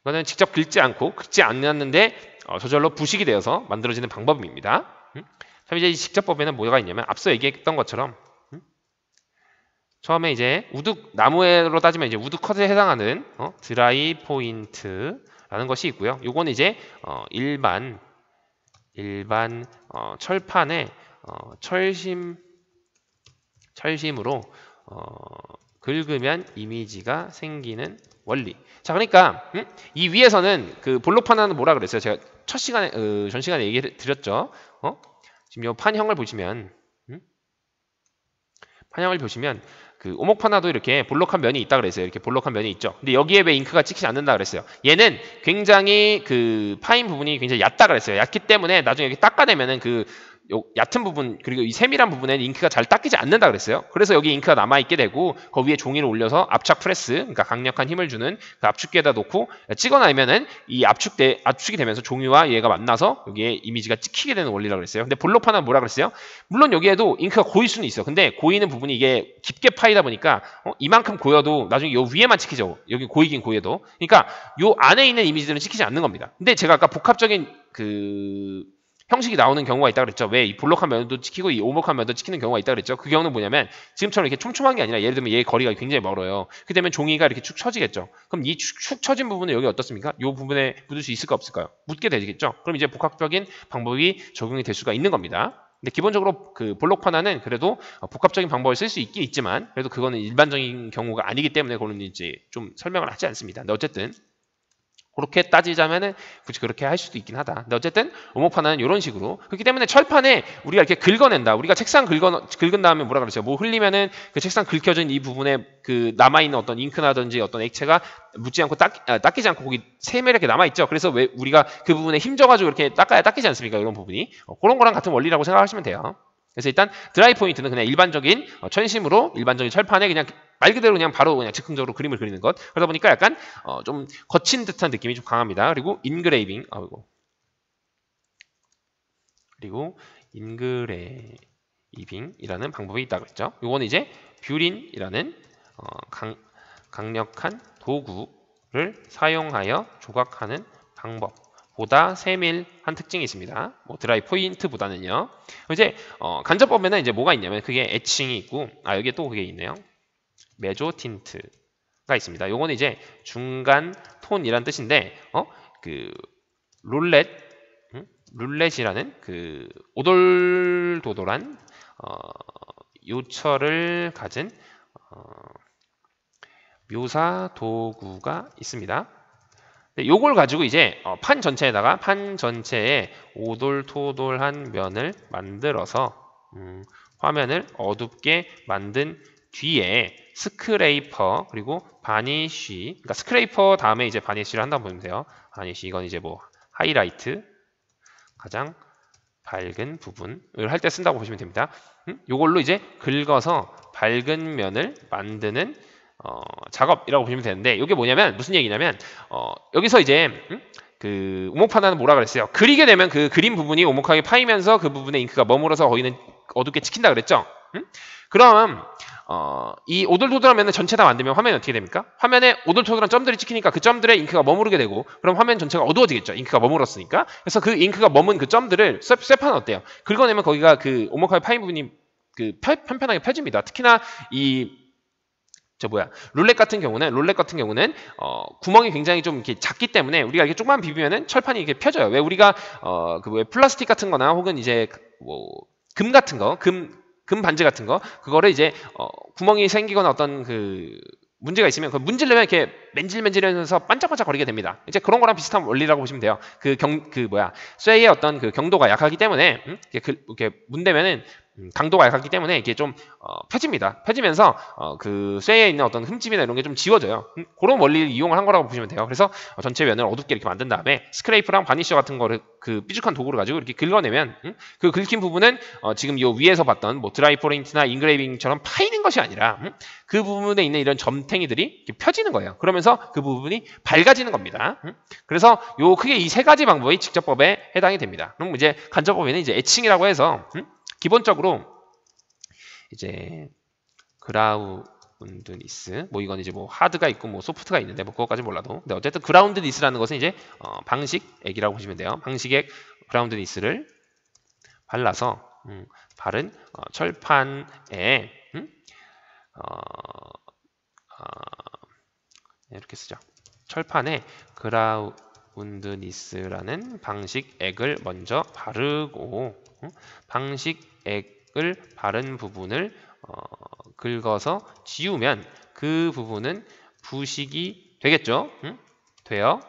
이거는 직접 긁지 않았는데 저절로 부식이 되어서 만들어지는 방법입니다. 자, 이제 이 직접법에는 뭐가 있냐면 앞서 얘기했던 것처럼 처음에 이제 나무로 따지면 이제 우드 컷에 해당하는 드라이 포인트라는 것이 있고요. 요거는 이제 일반 철판에 철심으로 긁으면 이미지가 생기는 원리. 자, 그러니까 이 위에서는 그 볼록판화는 뭐라 그랬어요? 제가 전 시간에 얘기를 드렸죠. 지금 이 판형을 보시면 그 오목판화도 이렇게 볼록한 면이 있다 그랬어요. 이렇게 볼록한 면이 있죠. 근데 여기에 왜 잉크가 찍히지 않는다 그랬어요. 얘는 굉장히 그 파인 부분이 굉장히 얕다 그랬어요. 얕기 때문에 나중에 이렇게 닦아내면은 그 얕은 부분 그리고 이 세밀한 부분에는 잉크가 잘 닦이지 않는다 그랬어요. 그래서 여기 잉크가 남아있게 되고 그 위에 종이를 올려서 압착 프레스, 그러니까 강력한 힘을 주는 그 압축기에다 놓고 찍어내면은 이 압축이 되면서 종이와 얘가 만나서 여기에 이미지가 찍히게 되는 원리라고 그랬어요. 근데 볼록판은 뭐라 그랬어요? 물론 여기에도 잉크가 고일 수는 있어. 근데 고이는 부분이 이게 깊게 파이다 보니까 이만큼 고여도 나중에 요 위에만 찍히죠. 여기 고이긴 고여도. 그러니까 요 안에 있는 이미지들은 찍히지 않는 겁니다. 근데 제가 아까 복합적인 그 형식이 나오는 경우가 있다 그랬죠. 왜 이 볼록한 면도 찍히고 이 오목한 면도 찍히는 경우가 있다 그랬죠. 그 경우는 뭐냐면 지금처럼 이렇게 촘촘한 게 아니라 예를 들면 얘 거리가 굉장히 멀어요. 그렇게 되면 종이가 이렇게 축 처지겠죠. 그럼 이 축 처진 부분은 여기 어떻습니까? 이 부분에 묻을 수 있을까 없을까요? 묻게 되겠죠. 그럼 이제 복합적인 방법이 적용이 될 수가 있는 겁니다. 근데 기본적으로 그 볼록판화는 그래도 복합적인 방법을 쓸 수 있긴 있지만 그래도 그거는 일반적인 경우가 아니기 때문에 그거는 이제 좀 설명을 하지 않습니다. 근데 어쨌든 그렇게 따지자면은 굳이 그렇게 할 수도 있긴 하다. 근데 어쨌든 오목판화는 이런 식으로 그렇기 때문에 철판에 우리가 이렇게 긁어낸다. 우리가 책상 긁은 다음에 뭐라 그랬어요? 뭐 흘리면은 그 책상 긁혀진 이 부분에 그 남아있는 어떤 잉크나든지 어떤 액체가 묻지 않고 닦이지 않고 거기 세밀하게 남아있죠. 그래서 왜 우리가 그 부분에 힘줘가지고 이렇게 닦아야 닦이지 않습니까? 이런 부분이 그런 거랑 같은 원리라고 생각하시면 돼요. 그래서 일단 드라이 포인트는 그냥 일반적인 천심으로 일반적인 철판에 그냥 말 그대로 그냥 바로 그냥 즉흥적으로 그림을 그리는 것. 그러다 보니까 약간 좀 거친 듯한 느낌이 좀 강합니다. 그리고 인그레이빙, 그리고 이빙이라는 방법이 있다고 했죠. 요거는 이제 뷰린이라는 강력한 도구를 사용하여 조각하는 방법보다 세밀한 특징이 있습니다. 뭐 드라이 포인트보다는요. 이제 간접법에는 이제 뭐가 있냐면 그게 애칭이 있고 여기에 또 그게 있네요. 메조 틴트가 있습니다. 요거는 이제 중간 톤이란 뜻인데 그 룰렛이라는 그 오돌도돌한 요철을 가진 묘사 도구가 있습니다. 요걸 가지고 이제 판 전체에 오돌토돌한 면을 만들어서 화면을 어둡게 만든 뒤에 스크레이퍼 그리고 바니쉬, 그러니까 스크레이퍼 다음에 이제 바니쉬를 한다고 보면 돼요. 바니쉬 이건 이제 뭐 하이라이트 가장 밝은 부분을 할 때 쓴다고 보시면 됩니다. 요걸로 이제 긁어서 밝은 면을 만드는 작업이라고 보시면 되는데 이게 뭐냐면 무슨 얘기냐면 여기서 이제 그 오목판화는 뭐라 그랬어요? 그리게 되면 그 그린 부분이 오목하게 파이면서 그 부분에 잉크가 머물어서 거기는 어둡게 찍힌다 그랬죠? 그럼 이 오돌토돌한 면을 전체 다 만들면 화면이 어떻게 됩니까? 화면에 오돌토돌한 점들이 찍히니까 그 점들에 잉크가 머무르게 되고 그럼 화면 전체가 어두워지겠죠. 잉크가 머물었으니까. 그래서 그 잉크가 머문 그 점들을 쇠판은 어때요? 긁어내면 거기가 그 오목하게 파인 부분이 그 편편하게 펴집니다. 특히나 룰렛 같은 경우는 구멍이 굉장히 좀 이렇게 작기 때문에 우리가 이렇게 조금만 비비면은 철판이 이렇게 펴져요. 왜 우리가 플라스틱 같은 거나 혹은 이제 뭐 금 같은 거, 금 반지 같은 거 그거를 이제 구멍이 생기거나 어떤 그 문제가 있으면 그 문지르면 이렇게 맨질맨질하면서 반짝반짝 거리게 됩니다. 이제 그런 거랑 비슷한 원리라고 보시면 돼요. 쇠의 어떤 그 경도가 약하기 때문에 이렇게 문대면은 강도가 약하기 때문에 이게 좀 펴집니다. 펴지면서 그 쇠에 있는 어떤 흠집이나 이런 게 좀 지워져요. 그런 원리를 이용을 한 거라고 보시면 돼요. 그래서 전체 면을 어둡게 이렇게 만든 다음에 스크레이프랑 바니셔 같은 거를 그 삐죽한 도구를 가지고 이렇게 긁어내면 그 긁힌 부분은 지금 이 위에서 봤던 뭐 드라이 포인트나 인그레이빙처럼 파이는 것이 아니라 그 부분에 있는 이런 점탱이들이 이렇게 펴지는 거예요. 그러면서 그 부분이 밝아지는 겁니다. 그래서 크게 이 세 가지 방법이 직접법에 해당이 됩니다. 그럼 이제 간접법에는 이제 애칭이라고 해서 기본적으로 이제 그라운드니스 뭐 이건 이제 뭐 하드가 있고 뭐 소프트가 있는데 뭐 그것까지 몰라도 근데 어쨌든 그라운드니스라는 것은 이제 방식액이라고 보시면 돼요. 방식액 그라운드니스를 발라서 바른 철판에 이렇게 쓰죠. 철판에 그라운드니스라는 방식액을 먼저 바르고 방식액을 바른 부분을 긁어서 지우면 그 부분은 부식이 되겠죠. 되어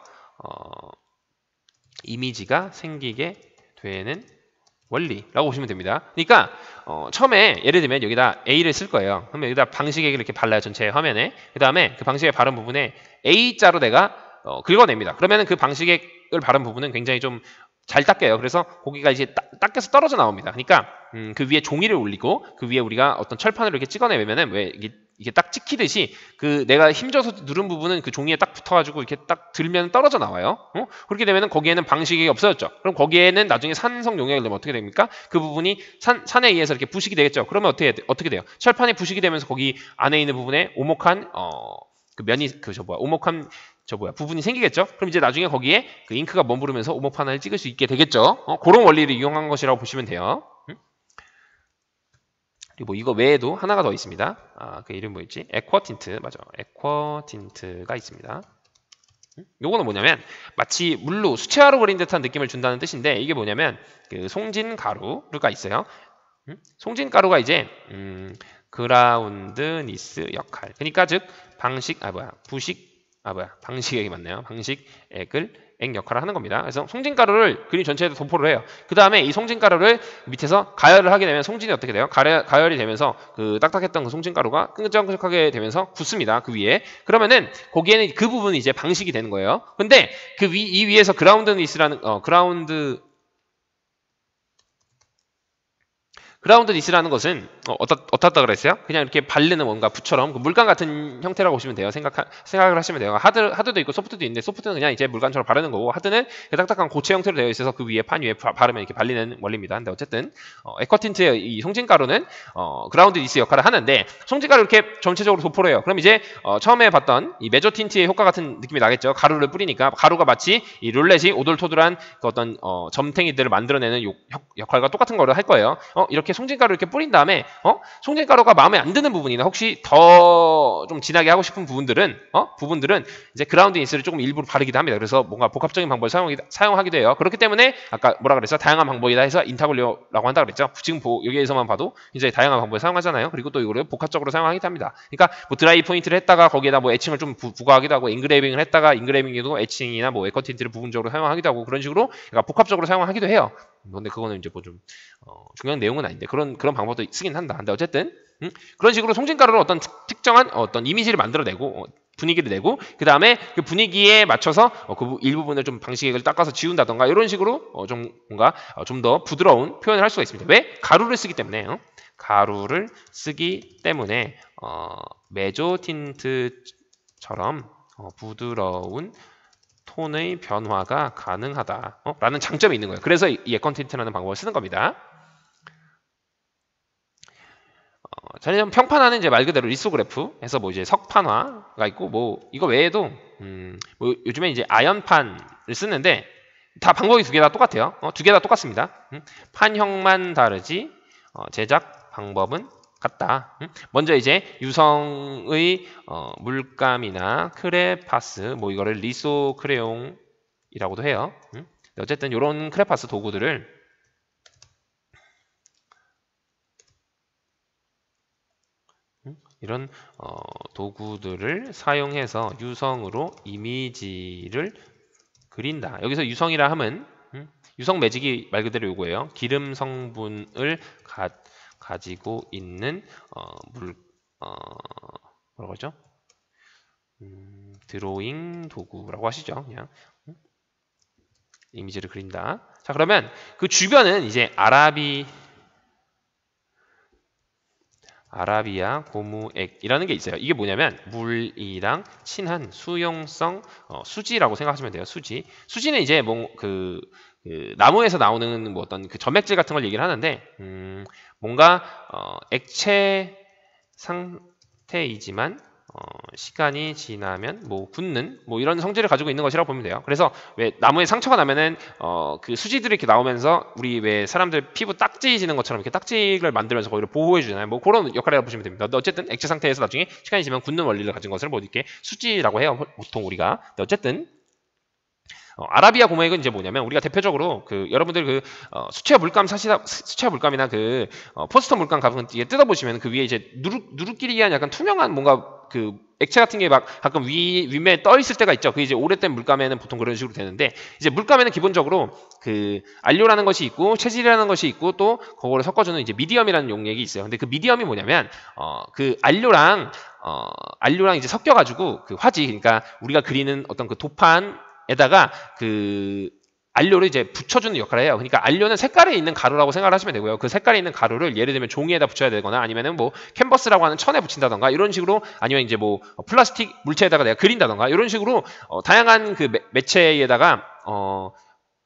이미지가 생기게 되는 원리라고 보시면 됩니다. 그러니까 처음에 예를 들면 여기다 A를 쓸 거예요. 그러면 여기다 방식액을 이렇게 발라요. 전체 화면에. 그 다음에 그 방식액 바른 부분에 A자로 내가 긁어냅니다. 그러면 그 방식액을 바른 부분은 굉장히 좀 잘 닦여요. 그래서 고기가 이제 닦여서 떨어져 나옵니다. 그러니까 그 위에 종이를 올리고 그 위에 우리가 어떤 철판으로 이렇게 찍어내면은 왜 이게 딱 찍히듯이 그 내가 힘줘서 누른 부분은 그 종이에 딱 붙어가지고 이렇게 딱 들면 떨어져 나와요. 그렇게 되면은 거기에는 방식이 없어졌죠. 그럼 거기에는 나중에 산성 용액을 넣으면 어떻게 됩니까? 그 부분이 산에 의해서 이렇게 부식이 되겠죠. 그러면 어떻게 돼요? 철판이 부식이 되면서 거기 안에 있는 부분에 오목한 그 면이 오목한 부분이 생기겠죠. 그럼 이제 나중에 거기에 그 잉크가 머무르면서 오목판을 찍을 수 있게 되겠죠. 그런 원리를 이용한 것이라고 보시면 돼요. 그리고 이거 외에도 하나가 더 있습니다. 그 이름 뭐였지? 에쿼틴트. 맞아. 에쿼틴트가 있습니다. 요거는 뭐냐면 마치 물로 수채화로 그린 듯한 느낌을 준다는 뜻인데 이게 뭐냐면 그 송진가루가 있어요. 송진가루가 이제 그라운드니스 역할. 그러니까 즉 방식액이 맞네요. 액 역할을 하는 겁니다. 그래서 송진가루를 그림 전체에도 도포를 해요. 그 다음에 이 송진가루를 밑에서 가열을 하게 되면 송진이 어떻게 돼요? 가열이 되면서 그 딱딱했던 그 송진가루가 끈적끈적하게 되면서 굳습니다. 그 위에. 그러면은 거기에는 그 부분이 이제 방식이 되는 거예요. 근데 이 위에서 그라운드니스라는 그라운드 니스라는 것은 어떻다 그랬어요? 그냥 이렇게 바르는 뭔가 붓처럼 그 물감 같은 형태라고 보시면 돼요. 생각을 하시면 돼요. 하드도 있고 소프트도 있는데 소프트는 그냥 이제 물감처럼 바르는 거고 하드는 그 딱딱한 고체 형태로 되어 있어서 그 위에 판 위에 바르면 이렇게 발리는 원리입니다. 근데 어쨌든 에커틴트의 이 송진가루는 그라운드 니스 역할을 하는데 송진가루 이렇게 전체적으로 도포를 해요. 그럼 이제 처음에 봤던 이 메조 틴트의 효과 같은 느낌이 나겠죠. 가루를 뿌리니까 가루가 마치 이 룰렛이 오돌토돌한 그 어떤 점탱이들을 만들어내는 역할과 똑같은 거를 할 거예요. 이렇게 송진가루 이렇게 뿌린 다음에 송진가루가 마음에 안 드는 부분이나 혹시 더 좀 진하게 하고 싶은 부분들은 이제 그라운드 니스를 조금 일부러 바르기도 합니다. 그래서 뭔가 복합적인 방법을 사용하기도 해요. 그렇기 때문에 아까 뭐라 그랬어? 다양한 방법이다 해서 인타글리오라고 한다 그랬죠. 지금 여기에서만 봐도 이제 다양한 방법을 사용하잖아요. 그리고 또 이거를 복합적으로 사용하기도 합니다. 그러니까 뭐 드라이 포인트를 했다가 거기에다 뭐 애칭을 좀 부과하기도 하고 인그레이빙을 했다가 인그레이빙에도 애칭이나 뭐 에커 틴트를 부분적으로 사용하기도 하고 그런 식으로 그러니까 복합적으로 사용하기도 해요. 근데 그거는 이제 뭐 좀 중요한 내용은 아닌데 그런 방법도 쓰긴 한다. 근데 어쨌든 그런 식으로 송진가루로 어떤 특정한 어떤 이미지를 만들어내고 분위기를 내고 그 다음에 그 분위기에 맞춰서 그 일부분을 좀 방식을 닦아서 지운다던가 이런 식으로 좀 뭔가 좀 더 부드러운 표현을 할 수가 있습니다. 왜? 가루를 쓰기 때문에 가루를 쓰기 때문에 메조 틴트처럼 부드러운 톤의 변화가 가능하다 라는 장점이 있는 거예요. 그래서 이 에컨 틴트라는 방법을 쓰는 겁니다. 자, 평판화는 이제 말 그대로 리소그래프 해서 뭐 이제 석판화가 있고 뭐 이거 외에도 뭐 요즘에 이제 아연판을 쓰는데 다 방법이 두 개 다 똑같아요. 두 개 다 똑같습니다. 판형만 다르지 제작 방법은 같다. 먼저 이제 유성의 물감이나 크레파스 뭐 이거를 리소 크레용이라고도 해요. 어쨌든 이런 크레파스 도구들을 이런 도구들을 사용해서 유성으로 이미지를 그린다. 여기서 유성이라 함은 유성 매직이 말 그대로 요거예요. 기름 성분을 가지고 있는 뭐라고 하죠? 드로잉 도구라고 하시죠. 그냥 이미지를 그린다. 자, 그러면 그 주변은 이제 아라비아 고무액이라는 게 있어요. 이게 뭐냐면 물이랑 친한 수용성 수지라고 생각하시면 돼요. 수지는 이제 뭐 그 나무에서 나오는 뭐 어떤 그 점액질 같은 걸 얘기를 하는데 뭔가 액체 상태이지만 시간이 지나면 뭐 굳는 뭐 이런 성질을 가지고 있는 것이라고 보면 돼요. 그래서 왜 나무에 상처가 나면은 그 수지들이 이렇게 나오면서 우리 왜 사람들 피부 딱지 지는 것처럼 이렇게 딱지를 만들면서 거기를 보호해 주잖아요. 뭐 그런 역할이라고 보시면 됩니다. 근데 어쨌든 액체 상태에서 나중에 시간이 지나면 굳는 원리를 가진 것을 뭐 이렇게 수지라고 해요. 보통 우리가. 근데 어쨌든 아라비아 고무액은 이제 뭐냐면 우리가 대표적으로 그 여러분들 그 수채화 물감이나 그 포스터 물감 가끔 뜯어 보시면 그 위에 이제 누룩끼리한 약간 투명한 뭔가 그 액체 같은 게 막 가끔 윗면에 떠 있을 때가 있죠. 그 이제 오래된 물감에는 보통 그런 식으로 되는데 이제 물감에는 기본적으로 그 알료라는 것이 있고 체질이라는 것이 있고 또 그거를 섞어주는 이제 미디엄이라는 용액이 있어요. 근데 그 미디엄이 뭐냐면 그 알료랑 이제 섞여가지고 그 화지 그러니까 우리가 그리는 어떤 그 도판에다가 그 알료를 이제 붙여주는 역할을 해요. 그러니까 알료는 색깔에 있는 가루라고 생각을 하시면 되고요. 그 색깔에 있는 가루를 예를 들면 종이에다 붙여야 되거나 아니면은 뭐 캔버스라고 하는 천에 붙인다던가 이런 식으로 아니면 이제 뭐 플라스틱 물체에다가 내가 그린다던가 이런 식으로 다양한 그 매체에다가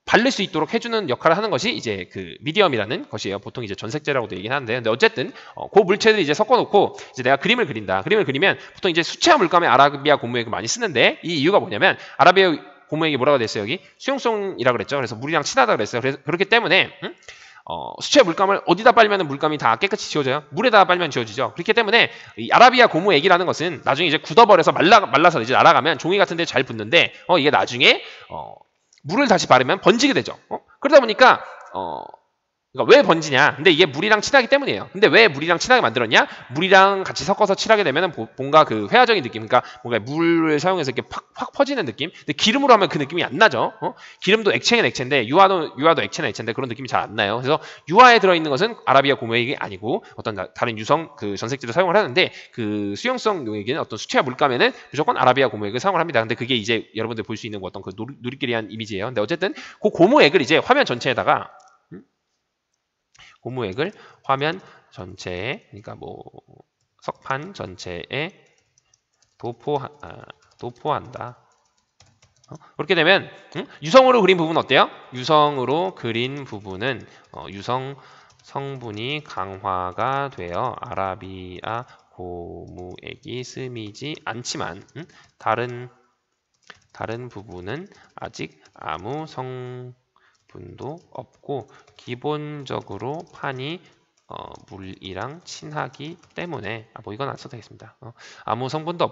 바를 수 있도록 해주는 역할을 하는 것이 이제 그 미디엄이라는 것이에요. 보통 이제 전색제라고도 얘기는 하는데, 근데 어쨌든 그 물체를 이제 섞어놓고 이제 내가 그림을 그린다. 그림을 그리면 보통 이제 수채화 물감에 아라비아 고무액을 많이 쓰는데 이 이유가 뭐냐면 아라비아 고무액이 뭐라고 됐어요 여기? 수용성이라 그랬죠. 그래서 물이랑 친하다 그랬어요. 그래서 그렇기 때문에 수채화 물감을 어디다 빨면 물감이 다 깨끗이 지워져요? 물에다 빨면 지워지죠. 그렇기 때문에 이 아라비아 고무액이라는 것은 나중에 이제 굳어버려서 말라서 이제 날아가면 종이 같은 데 잘 붙는데 이게 나중에 물을 다시 바르면 번지게 되죠. 그러다 보니까 그러니까 왜 번지냐? 근데 이게 물이랑 친하기 때문이에요. 근데 왜 물이랑 친하게 만들었냐? 물이랑 같이 섞어서 칠하게 되면은 뭔가 그 회화적인 느낌, 그러니까 뭔가 물을 사용해서 이렇게 확 퍼지는 느낌. 근데 기름으로 하면 그 느낌이 안 나죠. 기름도 액체는 액체인데 유화도 액체는 액체인데 그런 느낌이 잘 안 나요. 그래서 유화에 들어있는 것은 아라비아 고무액이 아니고 어떤 다른 유성 그 전색제를 사용을 하는데 그 수용성 용액인 어떤 수채화 물감에는 무조건 아라비아 고무액을 사용을 합니다. 근데 그게 이제 여러분들 볼 수 있는 어떤 그 누리끼리한 이미지예요. 근데 어쨌든 그 고무액을 이제 화면 전체에다가 고무액을 화면 전체에, 그러니까 뭐 석판 전체에 도포한다. 그렇게 되면 유성으로 그린 부분 어때요? 유성으로 그린 부분은 유성 성분이 강화가 되어 아라비아 고무액이 스미지 않지만 다른 부분은 아직 아무 성분도 없고 기본적으로 판이 물이랑 친하기 때문에 뭐 이건 안 써도 되겠습니다. 아무 성분도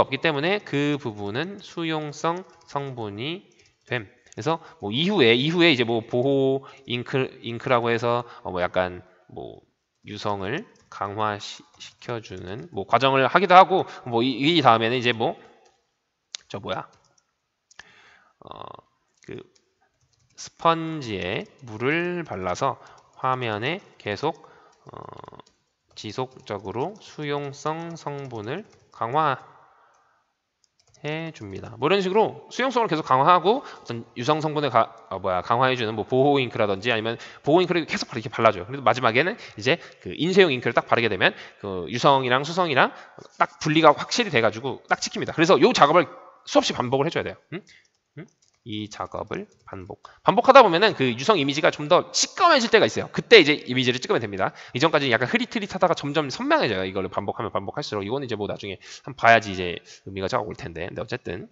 없기 때문에 그 부분은 수용성 성분이 됨. 그래서 뭐 이후에 이제 뭐 보호 잉크라고 해서 뭐 약간 뭐 유성을 강화시켜주는 뭐 과정을 하기도 하고 뭐 이 다음에는 이제 뭐 그 스펀지에 물을 발라서 화면에 계속 지속적으로 수용성 성분을 강화해 줍니다. 뭐 이런 식으로 수용성을 계속 강화하고 어떤 유성 성분을 강화해 주는 뭐 보호 잉크라든지 아니면 보호 잉크를 계속 이렇게 발라줘요. 그래서 마지막에는 이제 그 인쇄용 잉크를 딱 바르게 되면 그 유성이랑 수성이랑 딱 분리가 확실히 돼가지고 딱 찍힙니다. 그래서 이 작업을 수없이 반복을 해줘야 돼요. 이 작업을 반복하다 보면은 그 유성 이미지가 좀 더 시꺼매질 때가 있어요. 그때 이제 이미지를 찍으면 됩니다. 이전까지 약간 흐릿흐릿하다가 점점 선명해져요. 이거를 반복하면 할수록 이거는 이제 뭐 나중에 한번 봐야지 이제 의미가 쫙 올 텐데. 근데 어쨌든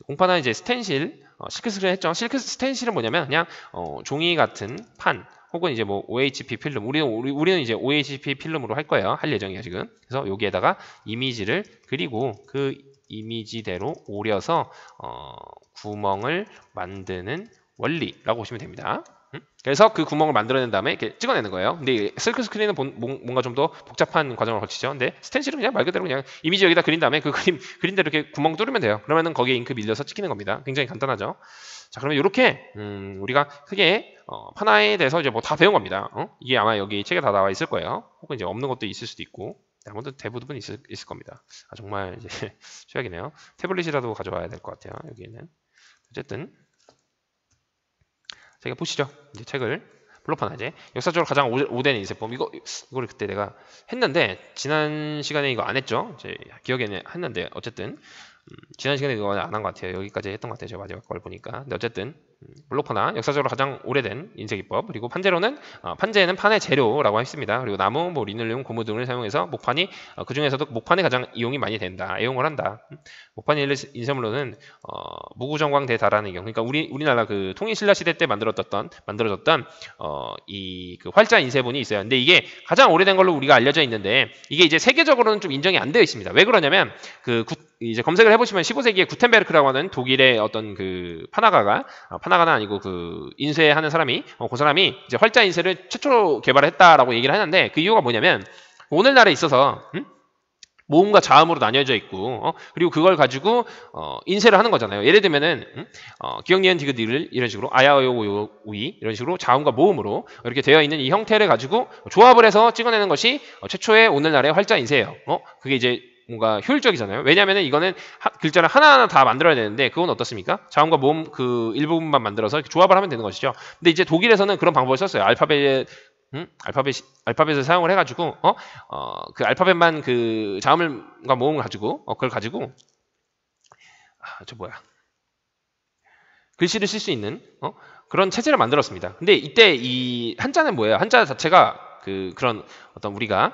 공판은 이제 스텐실 실크스크린 했죠. 실크 스텐실은 뭐냐면 그냥 종이 같은 판 혹은 이제 뭐 OHP 필름 우리는 이제 OHP 필름으로 할 거예요. 할 예정이에요 지금. 그래서 여기에다가 이미지를 그리고 그 이미지대로 오려서 구멍을 만드는 원리라고 보시면 됩니다. 그래서 그 구멍을 만들어낸 다음에 이렇게 찍어내는 거예요. 근데 실크 스크린은 뭔가 좀 더 복잡한 과정을 거치죠. 근데 스텐실은 그냥 말 그대로 그냥 이미지 여기다 그린 다음에 그 그린 대로 이렇게 구멍 뚫으면 돼요. 그러면은 거기에 잉크 밀려서 찍히는 겁니다. 굉장히 간단하죠. 자, 그러면 이렇게 우리가 크게 파나에 대해서 이제 뭐 다 배운 겁니다. 이게 아마 여기 책에 다 나와 있을 거예요. 혹은 이제 없는 것도 있을 수도 있고. 아무도 대부분 있을 겁니다. 정말 이제 최악이네요. 태블릿이라도 가져와야 될 것 같아요. 여기에는. 어쨌든 제가 보시죠. 이제 책을 블록판 이제 역사적으로 가장 오래된 인쇄법 이걸 그때 내가 했는데 지난 시간에 이거 안 했죠. 제 기억에는 했는데 어쨌든 지난 시간에 이거 안 한 것 같아요. 여기까지 했던 것 같아요. 제가 마지막 걸 보니까. 근데 어쨌든 블록파나 역사적으로 가장 오래된 인쇄기법 그리고 판재로는 판재는 판의 재료라고 했습니다. 그리고 나무, 뭐 리놀륨, 고무 등을 사용해서 목판이 그 중에서도 목판이 가장 이용이 많이 된다. 애용을 한다. 목판 인쇄물로는 무구정광 대다라는 경우, 그러니까 우리나라 그 통일신라 시대 때 만들어졌던 이 그 활자 인쇄본이 있어요. 근데 이게 가장 오래된 걸로 우리가 알려져 있는데 이게 이제 세계적으로는 좀 인정이 안 되어 있습니다. 왜 그러냐면 이제 검색을 해보시면 15세기에 구텐베르크라고 하는 독일의 어떤 그 파나가는 아니고 그 인쇄하는 사람이 그 사람이 이제 활자 인쇄를 최초로 개발했다라고 얘기를 하는데 그 이유가 뭐냐면 오늘날에 있어서 모음과 자음으로 나뉘어져 있고 그리고 그걸 가지고 인쇄를 하는 거잖아요. 예를 들면은 기역 니은 디귿 니을 이런 식으로 아야오요 우이 이런 식으로 자음과 모음으로 이렇게 되어 있는 이 형태를 가지고 조합을 해서 찍어내는 것이 최초의 오늘날의 활자 인쇄예요. 그게 이제 뭔가 효율적이잖아요. 왜냐하면 이거는 글자를 하나하나 다 만들어야 되는데 그건 어떻습니까? 자음과 모음 그 일부분만 만들어서 이렇게 조합을 하면 되는 것이죠. 근데 이제 독일에서는 그런 방법을 썼어요. 알파벳을 사용을 해가지고 그 알파벳만 그 자음과 모음을 가지고 그걸 가지고 글씨를 쓸 수 있는 그런 체제를 만들었습니다. 근데 이때 이 한자는 뭐예요? 한자 자체가 그런 어떤 우리가